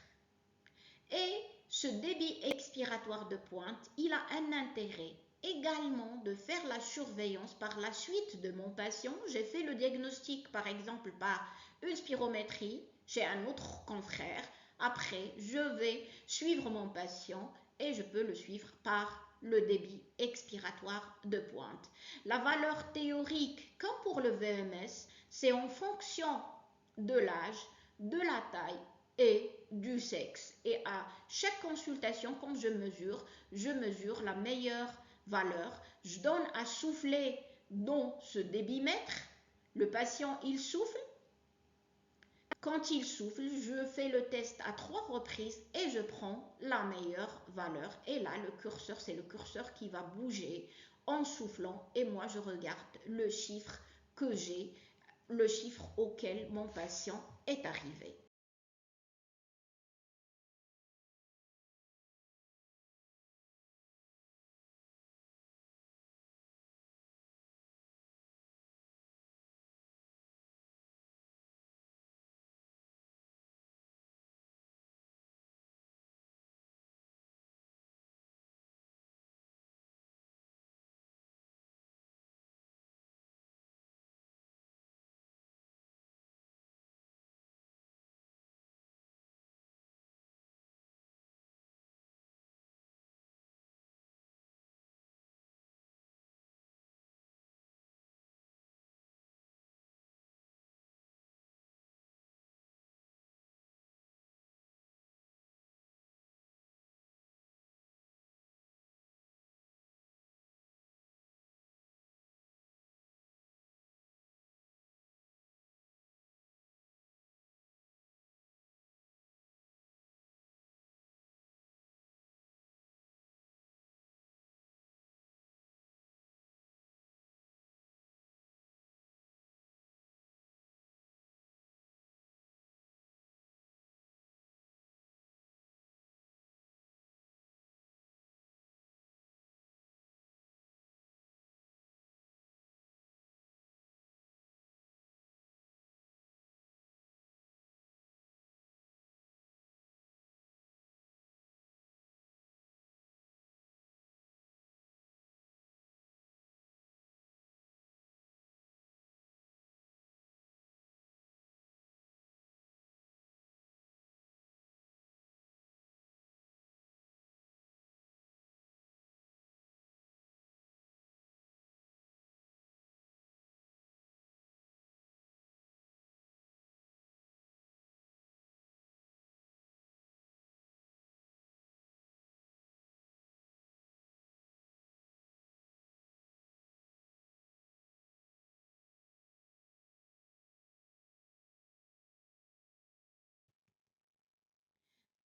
et ce débit expiratoire de pointe, il a un intérêt également de faire la surveillance par la suite de mon patient. J'ai fait le diagnostic par exemple par une spirométrie chez un autre confrère. Après, je vais suivre mon patient et je peux le suivre par le débit expiratoire de pointe. La valeur théorique, comme pour le VMS, c'est en fonction de l'âge, de la taille et du sexe. Et à chaque consultation, quand je mesure la meilleure valeur. Je donne à souffler dans ce débitmètre. Le patient, il souffle. Quand il souffle, je fais le test à 3 reprises et je prends la meilleure valeur. Et là, le curseur, c'est le curseur qui va bouger en soufflant. Et moi, je regarde le chiffre que j'ai, le chiffre auquel mon patient est arrivé.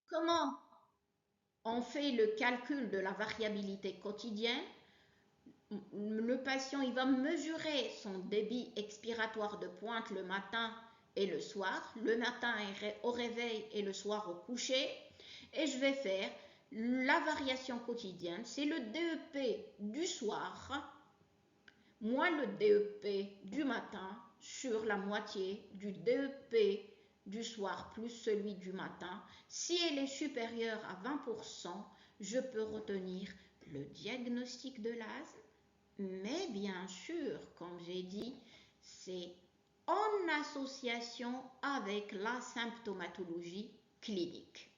Comment on fait le calcul de la variabilité quotidienne? Le patient il va mesurer son débit expiratoire de pointe le matin et le soir, le matin au réveil et le soir au coucher, et je vais faire la variation quotidienne, c'est le DEP du soir moins le DEP du matin sur la moitié du DEP du soir plus celui du matin. Si elle est supérieure à 20%, je peux retenir le diagnostic de l'asthme. Mais bien sûr, comme j'ai dit, c'est en association avec la symptomatologie clinique.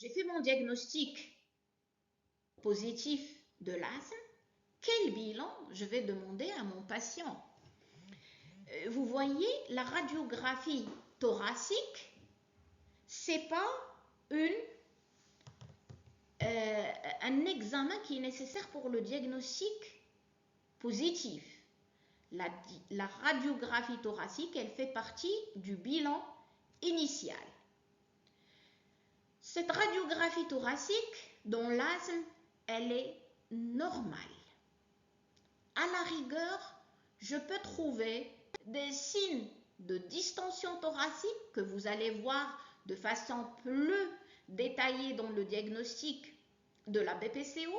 j'ai fait mon diagnostic positif de l'asthme, quel bilan je vais demander à mon patient? Vous voyez, la radiographie thoracique, c'est pas un examen qui est nécessaire pour le diagnostic positif. La radiographie thoracique, elle fait partie du bilan initial. Cette radiographie thoracique, dont l'asthme, elle est normale. À la rigueur, je peux trouver des signes de distension thoracique que vous allez voir de façon plus détaillée dans le diagnostic de la BPCO,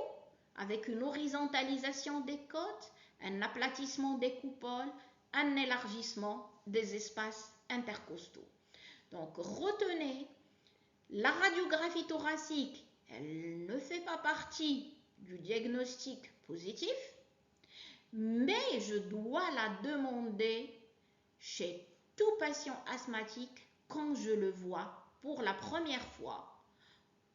avec une horizontalisation des côtes, un aplatissement des coupoles, un élargissement des espaces intercostaux. Donc retenez, la radiographie thoracique, elle ne fait pas partie du diagnostic positif, mais je dois la demander chez tout patient asthmatique quand je le vois pour la première fois,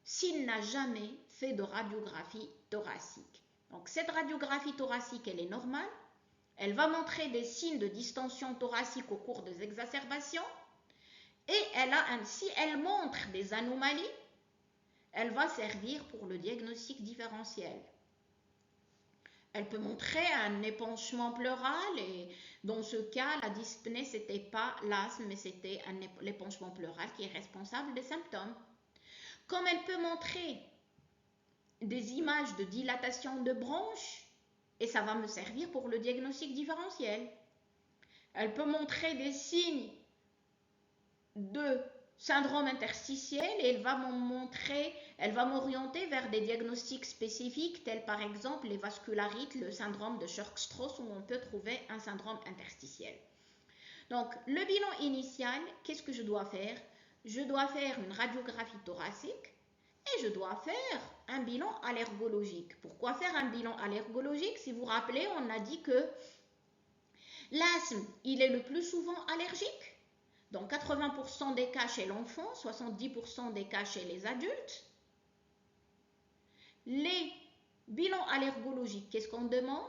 s'il n'a jamais fait de radiographie thoracique. Donc cette radiographie thoracique, elle est normale, elle va montrer des signes de distension thoracique au cours des exacerbations, et si elle montre des anomalies, elle va servir pour le diagnostic différentiel. Elle peut montrer un épanchement pleural et dans ce cas, la dyspnée, ce n'était pas l'asthme, mais c'était l'épanchement pleural qui est responsable des symptômes. Comme elle peut montrer des images de dilatation de bronches, et ça va me servir pour le diagnostic différentiel. Elle peut montrer des signes de syndrome interstitiel et elle va m'orienter vers des diagnostics spécifiques tels par exemple les vascularites, le syndrome de Church-Strauss où on peut trouver un syndrome interstitiel. Donc le bilan initial, qu'est-ce que je dois faire? Je dois faire une radiographie thoracique et je dois faire un bilan allergologique. Pourquoi faire un bilan allergologique? Si vous vous rappelez, on a dit que l'asthme, il est le plus souvent allergique. Dans 80% des cas chez l'enfant, 70% des cas chez les adultes. Les bilans allergologiques, qu'est-ce qu'on demande?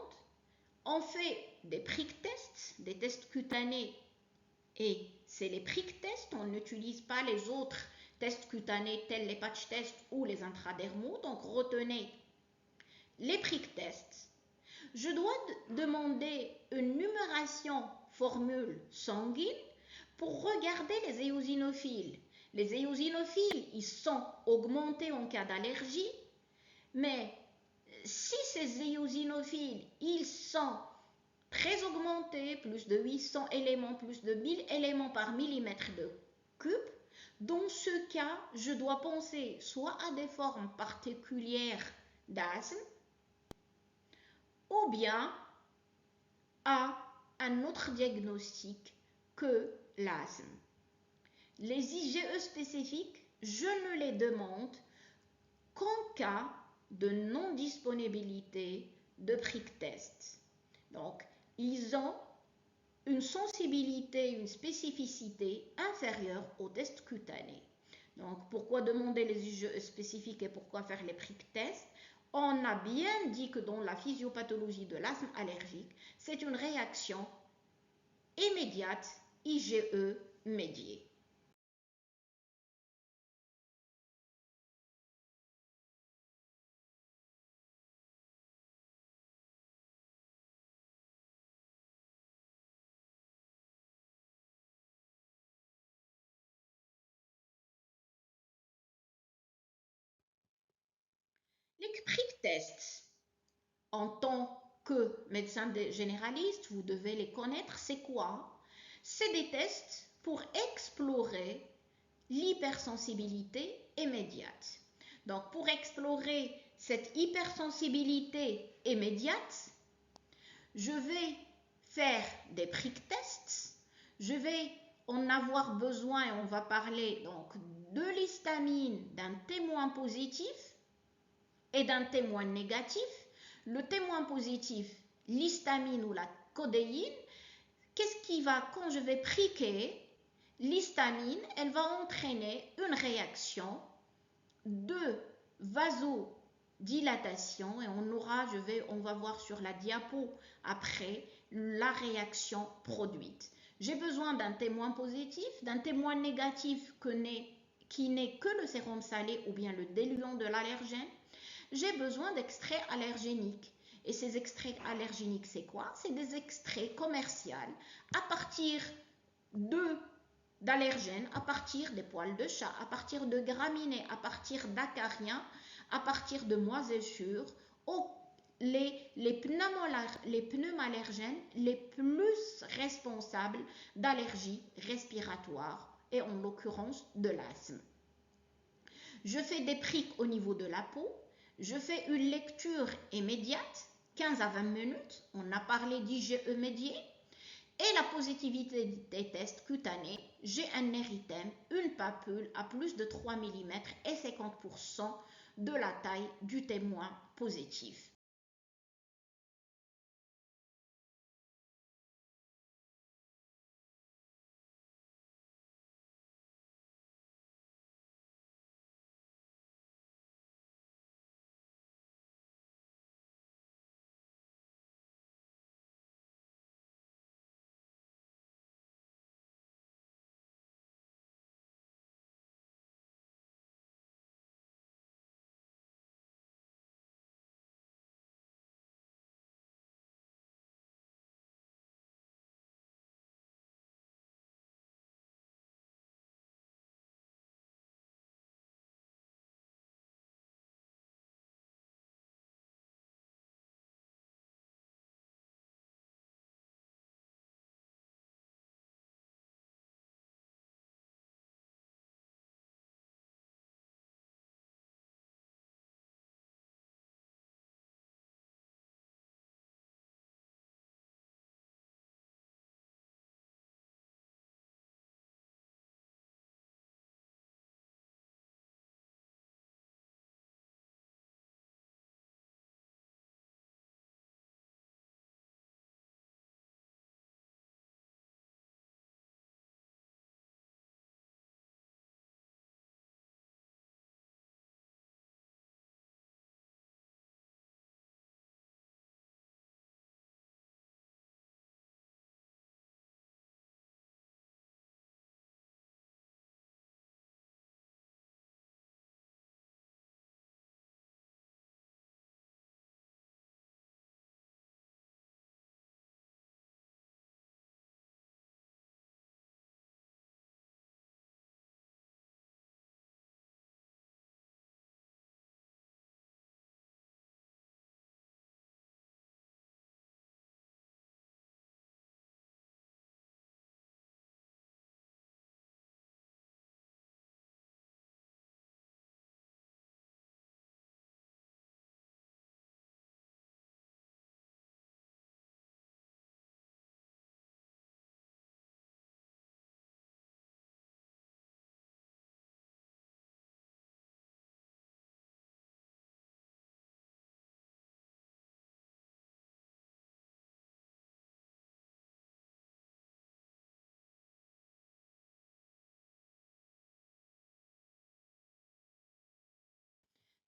On fait des prick tests, des tests cutanés, et c'est les prick tests, on n'utilise pas les autres tests cutanés tels les patch tests ou les intradermaux, donc retenez les prick tests. Je dois demander une numération formule sanguine pour regarder les éosinophiles. Les éosinophiles, ils sont augmentés en cas d'allergie, mais si ces éosinophiles, ils sont très augmentés, plus de 800 éléments, plus de 1000 éléments par millimètre de cube, dans ce cas, je dois penser soit à des formes particulières d'asthme, ou bien à un autre diagnostic que l'asthme. Les IgE spécifiques, je ne les demande qu'en cas de non-disponibilité de prick test. Donc, ils ont une sensibilité, une spécificité inférieure aux tests cutanés. Donc, pourquoi demander les IgE spécifiques et pourquoi faire les prick tests? On a bien dit que dans la physiopathologie de l'asthme allergique, c'est une réaction immédiate IgE médiée. Les prick tests, en tant que médecin généraliste, vous devez les connaître. C'est quoi? C'est des tests pour explorer l'hypersensibilité immédiate. Donc, pour explorer cette hypersensibilité immédiate, je vais faire des prick tests. Je vais en avoir besoin, on va parler donc de l'histamine d'un témoin positif et d'un témoin négatif. Le témoin positif, l'histamine ou la codéine, qu'est-ce qui va, quand je vais pricker l'histamine, elle va entraîner une réaction de vasodilatation et on va voir sur la diapo après la réaction produite. J'ai besoin d'un témoin positif, d'un témoin négatif qui n'est que le sérum salé ou bien le diluant de l'allergène. J'ai besoin d'extraits allergéniques. Et ces extraits allergéniques, c'est quoi? C'est des extraits commerciaux à partir d'allergènes, à partir des poils de chat, à partir de graminées, à partir d'acariens, à partir de moisissures, les pneumallergènes les plus responsables d'allergies respiratoires et en l'occurrence de l'asthme. Je fais des prics au niveau de la peau, je fais une lecture immédiate, 15 à 20 minutes, on a parlé d'IgE médié, et la positivité des tests cutanés, j'ai un érythème, une papule à plus de 3 mm et 50% de la taille du témoin positif.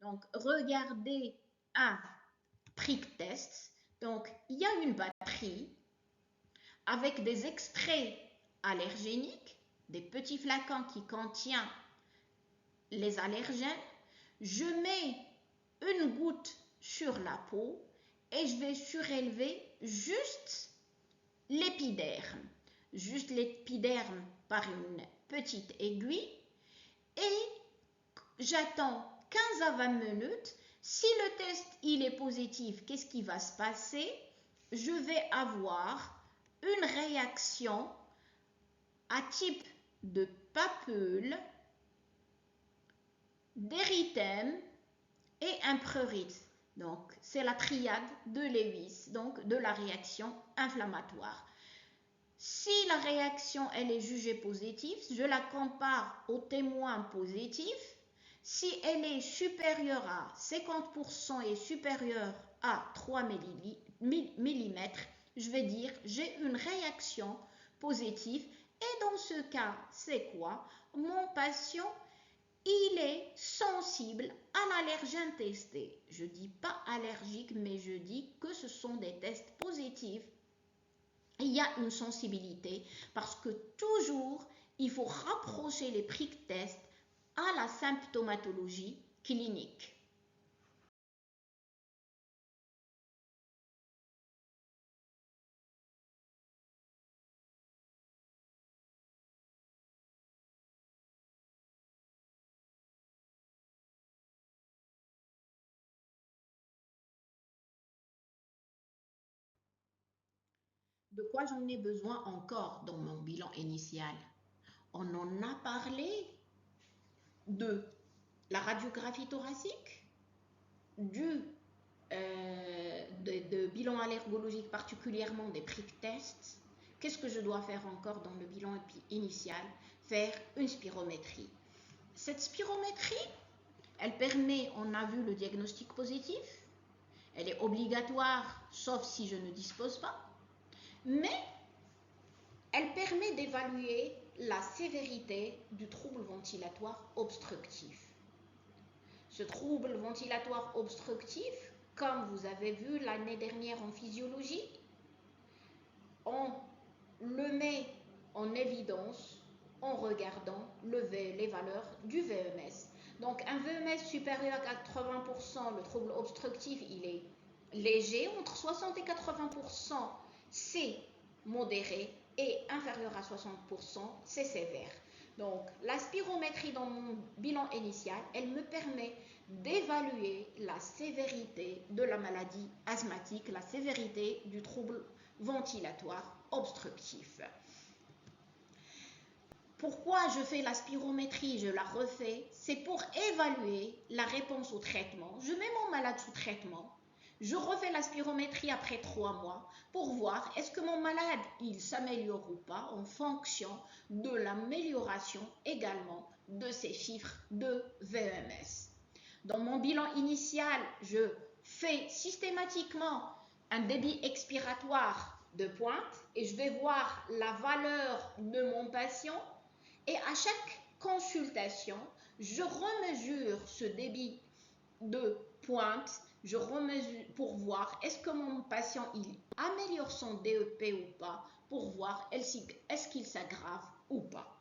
Donc, regardez un prick test. Donc, il y a une batterie avec des extraits allergéniques, des petits flacons qui contiennent les allergènes. Je mets une goutte sur la peau et je vais surélever juste l'épiderme par une petite aiguille et j'attends 15 à 20 minutes. Si le test il est positif, qu'est-ce qui va se passer? Je vais avoir une réaction à type de papule, d'érythème et un prurite. Donc, c'est la triade de Lewis, donc de la réaction inflammatoire. Si la réaction elle est jugée positive, je la compare au témoin positif. Si elle est supérieure à 50% et supérieure à 3 mm, je vais dire j'ai une réaction positive. Et dans ce cas, c'est quoi? Mon patient il est sensible à l'allergène testé. Je ne dis pas allergique, mais je dis que ce sont des tests positifs. Il y a une sensibilité parce que toujours, il faut rapprocher les prick tests à la symptomatologie clinique. De quoi j'en ai besoin encore dans mon bilan initial? On en a parlé de la radiographie thoracique, de bilan allergologique, particulièrement des prick tests. Qu'est-ce que je dois faire encore dans le bilan initial? Faire une spirométrie. Cette spirométrie, elle permet, on a vu le diagnostic positif, elle est obligatoire sauf si je ne dispose pas, mais elle permet d'évaluer la sévérité du trouble ventilatoire obstructif. Ce trouble ventilatoire obstructif, comme vous avez vu l'année dernière en physiologie, on le met en évidence en regardant les valeurs du VMS. Donc un VMS supérieur à 80%, le trouble obstructif, il est léger, entre 60 et 80%, c'est modéré, et inférieur à 60%, c'est sévère. Donc la spirométrie dans mon bilan initial, elle me permet d'évaluer la sévérité de la maladie asthmatique, la sévérité du trouble ventilatoire obstructif. Pourquoi je fais la spirométrie, je la refais? C'est pour évaluer la réponse au traitement. Je mets mon malade sous traitement. Je refais la spirométrie après 3 mois pour voir est-ce que mon malade il s'améliore ou pas en fonction de l'amélioration également de ses chiffres de VMS. Dans mon bilan initial, je fais systématiquement un débit expiratoire de pointe et je vais voir la valeur de mon patient, et à chaque consultation, je remesure ce débit de pointe, je remesure pour voir est-ce que mon patient il améliore son DEP ou pas, pour voir est-ce qu'il s'aggrave ou pas.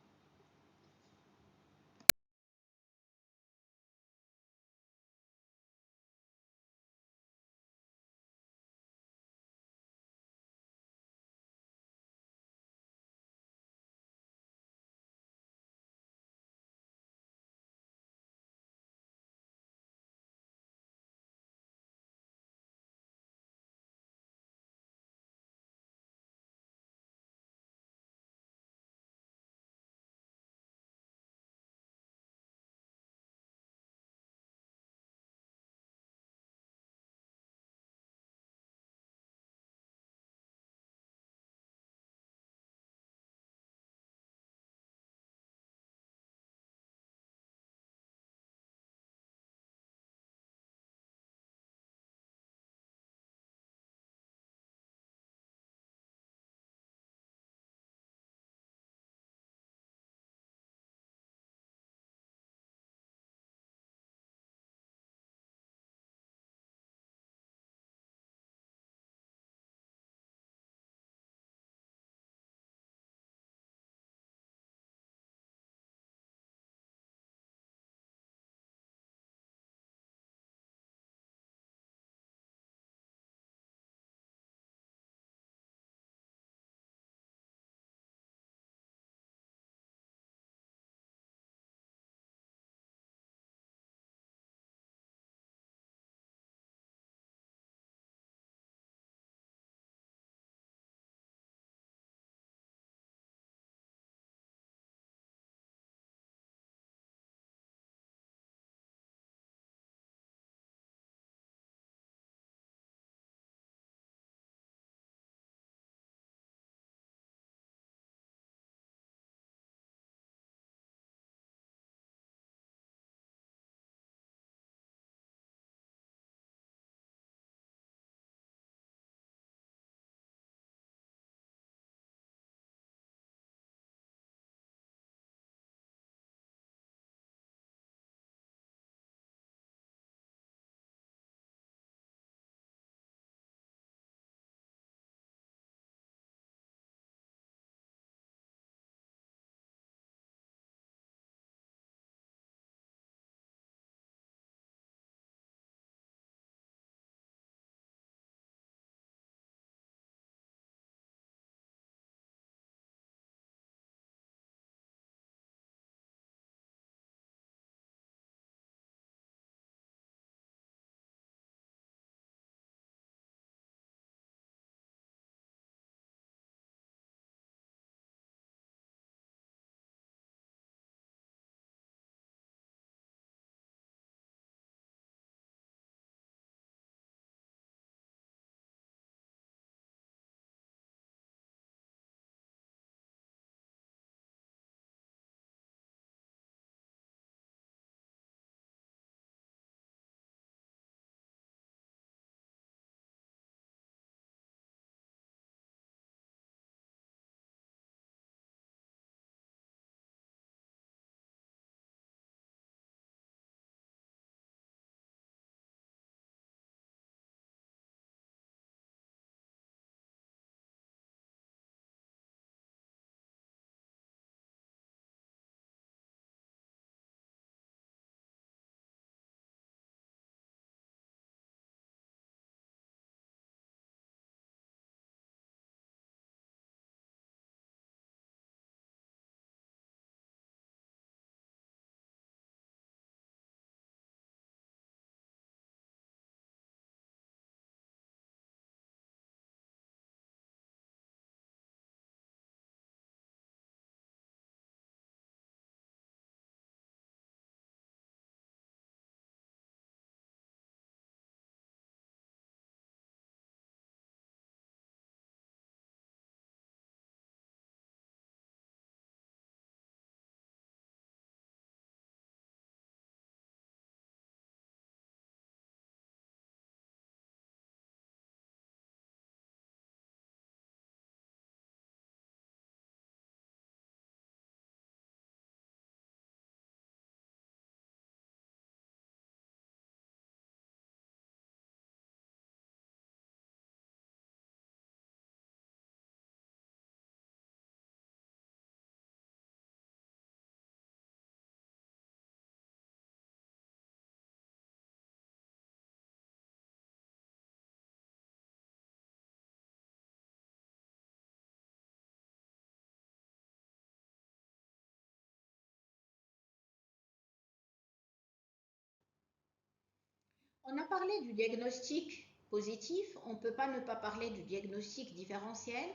On a parlé du diagnostic positif, on ne peut pas ne pas parler du diagnostic différentiel.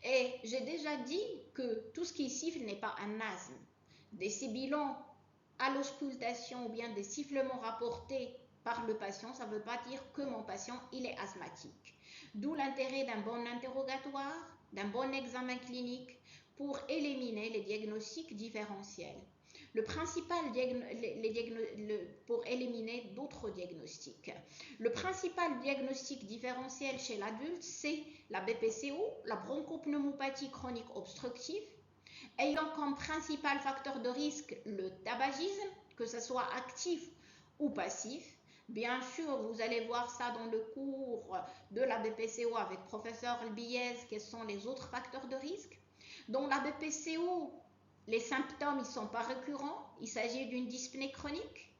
Et j'ai déjà dit que tout ce qui siffle n'est pas un asthme. Des sibilants à l'auscultation ou bien des sifflements rapportés par le patient, ça ne veut pas dire que mon patient il est asthmatique. D'où l'intérêt d'un bon interrogatoire, d'un bon examen clinique pour éliminer les diagnostics différentiels. Le principal pour éliminer d'autres diagnostics. Le principal diagnostic différentiel chez l'adulte, c'est la BPCO, la bronchopneumopathie chronique obstructive, ayant comme principal facteur de risque le tabagisme, que ce soit actif ou passif. Bien sûr, vous allez voir ça dans le cours de la BPCO avec professeur Biez, quels sont les autres facteurs de risque. Dans la BPCO, les symptômes ne sont pas récurrents, il s'agit d'une dyspnée chronique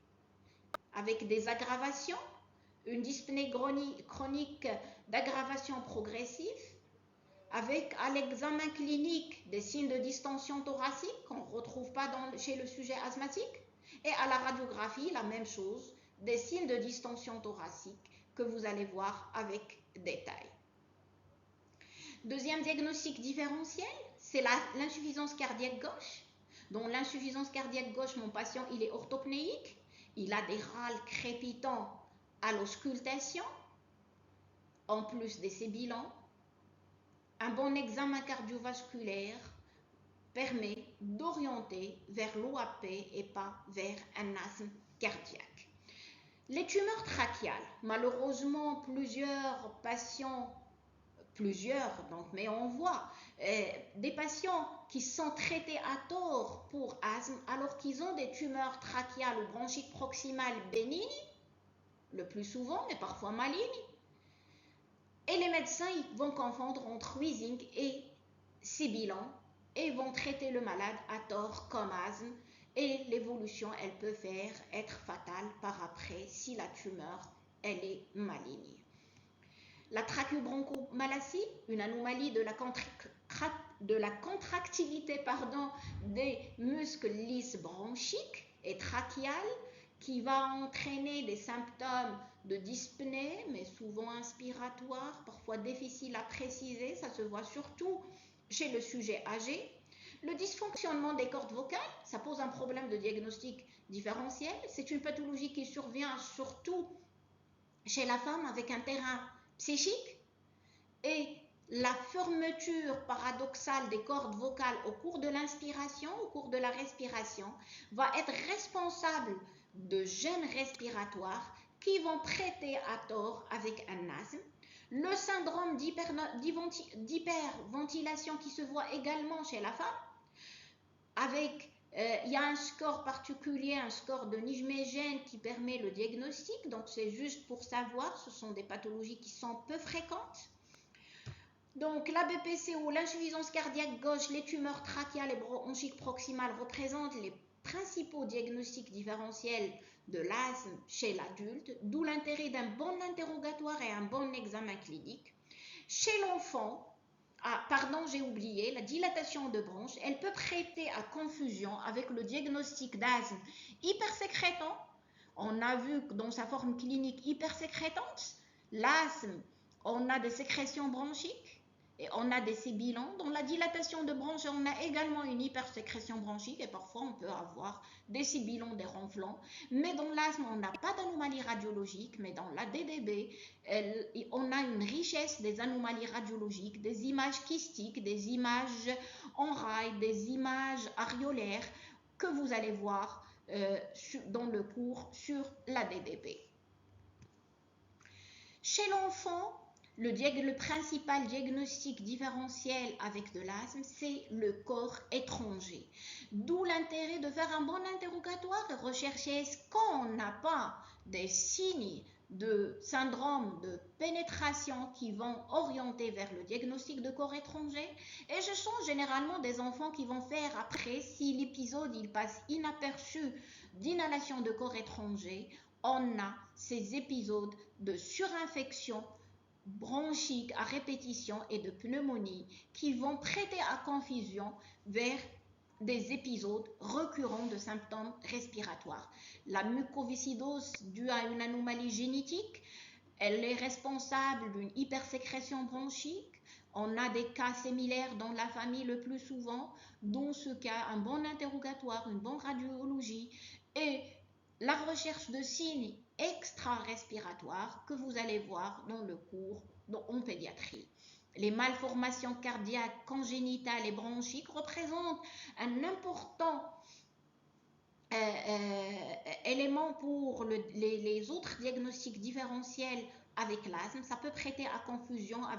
avec des aggravations, une dyspnée chronique d'aggravation progressive, avec à l'examen clinique des signes de distension thoracique qu'on ne retrouve pas chez le sujet asthmatique, et à la radiographie, la même chose, des signes de distension thoracique que vous allez voir avec détail. Deuxième diagnostic différentiel, c'est l'insuffisance cardiaque gauche. Dans l'insuffisance cardiaque gauche, mon patient il est orthopnéique, il a des râles crépitants à l'auscultation, en plus de ses bilans. Un bon examen cardiovasculaire permet d'orienter vers l'OAP et pas vers un asthme cardiaque. Les tumeurs trachéales, malheureusement plusieurs patients, mais on voit des patients qui sont traités à tort pour asthme alors qu'ils ont des tumeurs trachéales ou bronchiques proximales bénignes, le plus souvent, mais parfois malignes. Et les médecins ils vont confondre entre wheezing et sibilant et vont traiter le malade à tort comme asthme. Et l'évolution, elle peut être fatale par après si la tumeur, elle est maligne. La trachéobronchomalacie, une anomalie de la contractilité des muscles lisses bronchiques et trachéales qui va entraîner des symptômes de dyspnée, mais souvent inspiratoires, parfois difficiles à préciser, ça se voit surtout chez le sujet âgé. Le dysfonctionnement des cordes vocales, ça pose un problème de diagnostic différentiel. C'est une pathologie qui survient surtout chez la femme avec un terrain psychique, et la fermeture paradoxale des cordes vocales au cours de l'inspiration, au cours de la respiration, va être responsable de gènes respiratoires qui vont prêter à tort avec un asthme. Le syndrome d'hyperventilation qui se voit également chez la femme, avec il y a un score particulier, un score de Nijmegen qui permet le diagnostic, donc c'est juste pour savoir, ce sont des pathologies qui sont peu fréquentes. Donc la BPCO, l'insuffisance cardiaque gauche, les tumeurs trachéales et bronchiques proximales représentent les principaux diagnostics différentiels de l'asthme chez l'adulte, d'où l'intérêt d'un bon interrogatoire et un bon examen clinique. Chez l'enfant, j'ai oublié, la dilatation de bronche, elle peut prêter à confusion avec le diagnostic d'asthme hypersécrétant. On a vu que dans sa forme clinique hypersécrétante, l'asthme, on a des sécrétions bronchiques et on a des sibilants. Dans la dilatation de bronche, on a également une hypersécrétion bronchique et parfois on peut avoir des sibilants, des ronflants. Mais dans l'asthme, on n'a pas d'anomalie radiologique, mais dans la DDB, on a une richesse des anomalies radiologiques, des images kystiques, des images en rail, des images aréolaires que vous allez voir dans le cours sur la DDB. Chez l'enfant, le principal diagnostic différentiel avec de l'asthme, c'est le corps étranger. D'où l'intérêt de faire un bon interrogatoire et rechercher est-ce qu'on n'a pas des signes de syndrome de pénétration qui vont orienter vers le diagnostic de corps étranger. Et ce sont généralement des enfants qui vont faire après, si l'épisode il passe inaperçu d'inhalation de corps étranger, on a ces épisodes de surinfection bronchique à répétition et de pneumonie qui vont prêter à confusion vers des épisodes récurrents de symptômes respiratoires. La mucoviscidose due à une anomalie génétique, elle est responsable d'une hypersécrétion bronchique. On a des cas similaires dans la famille le plus souvent. Dans ce cas, un bon interrogatoire, une bonne radiologie et la recherche de signes extra-respiratoires que vous allez voir dans le cours en pédiatrie. Les malformations cardiaques, congénitales et bronchiques représentent un important élément pour les autres diagnostics différentiels avec l'asthme. Ça peut prêter à confusion à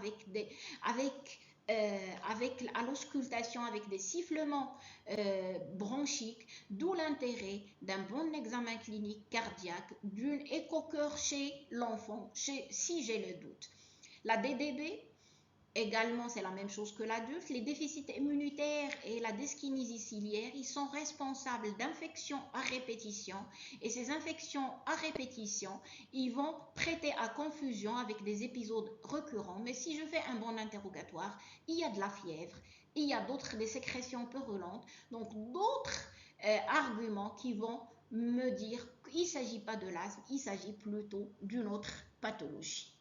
l'auscultation avec des sifflements bronchiques, d'où l'intérêt d'un bon examen clinique cardiaque, d'une écho-cœur chez l'enfant, si j'ai le doute. La DDB, également, c'est la même chose que l'adulte. Les déficits immunitaires et la dyskinésie ciliaire, ils sont responsables d'infections à répétition. Et ces infections à répétition, ils vont prêter à confusion avec des épisodes récurrents. Mais si je fais un bon interrogatoire, il y a de la fièvre, il y a des sécrétions purulentes, donc d'autres arguments qui vont me dire qu'il ne s'agit pas de l'asthme, il s'agit plutôt d'une autre pathologie.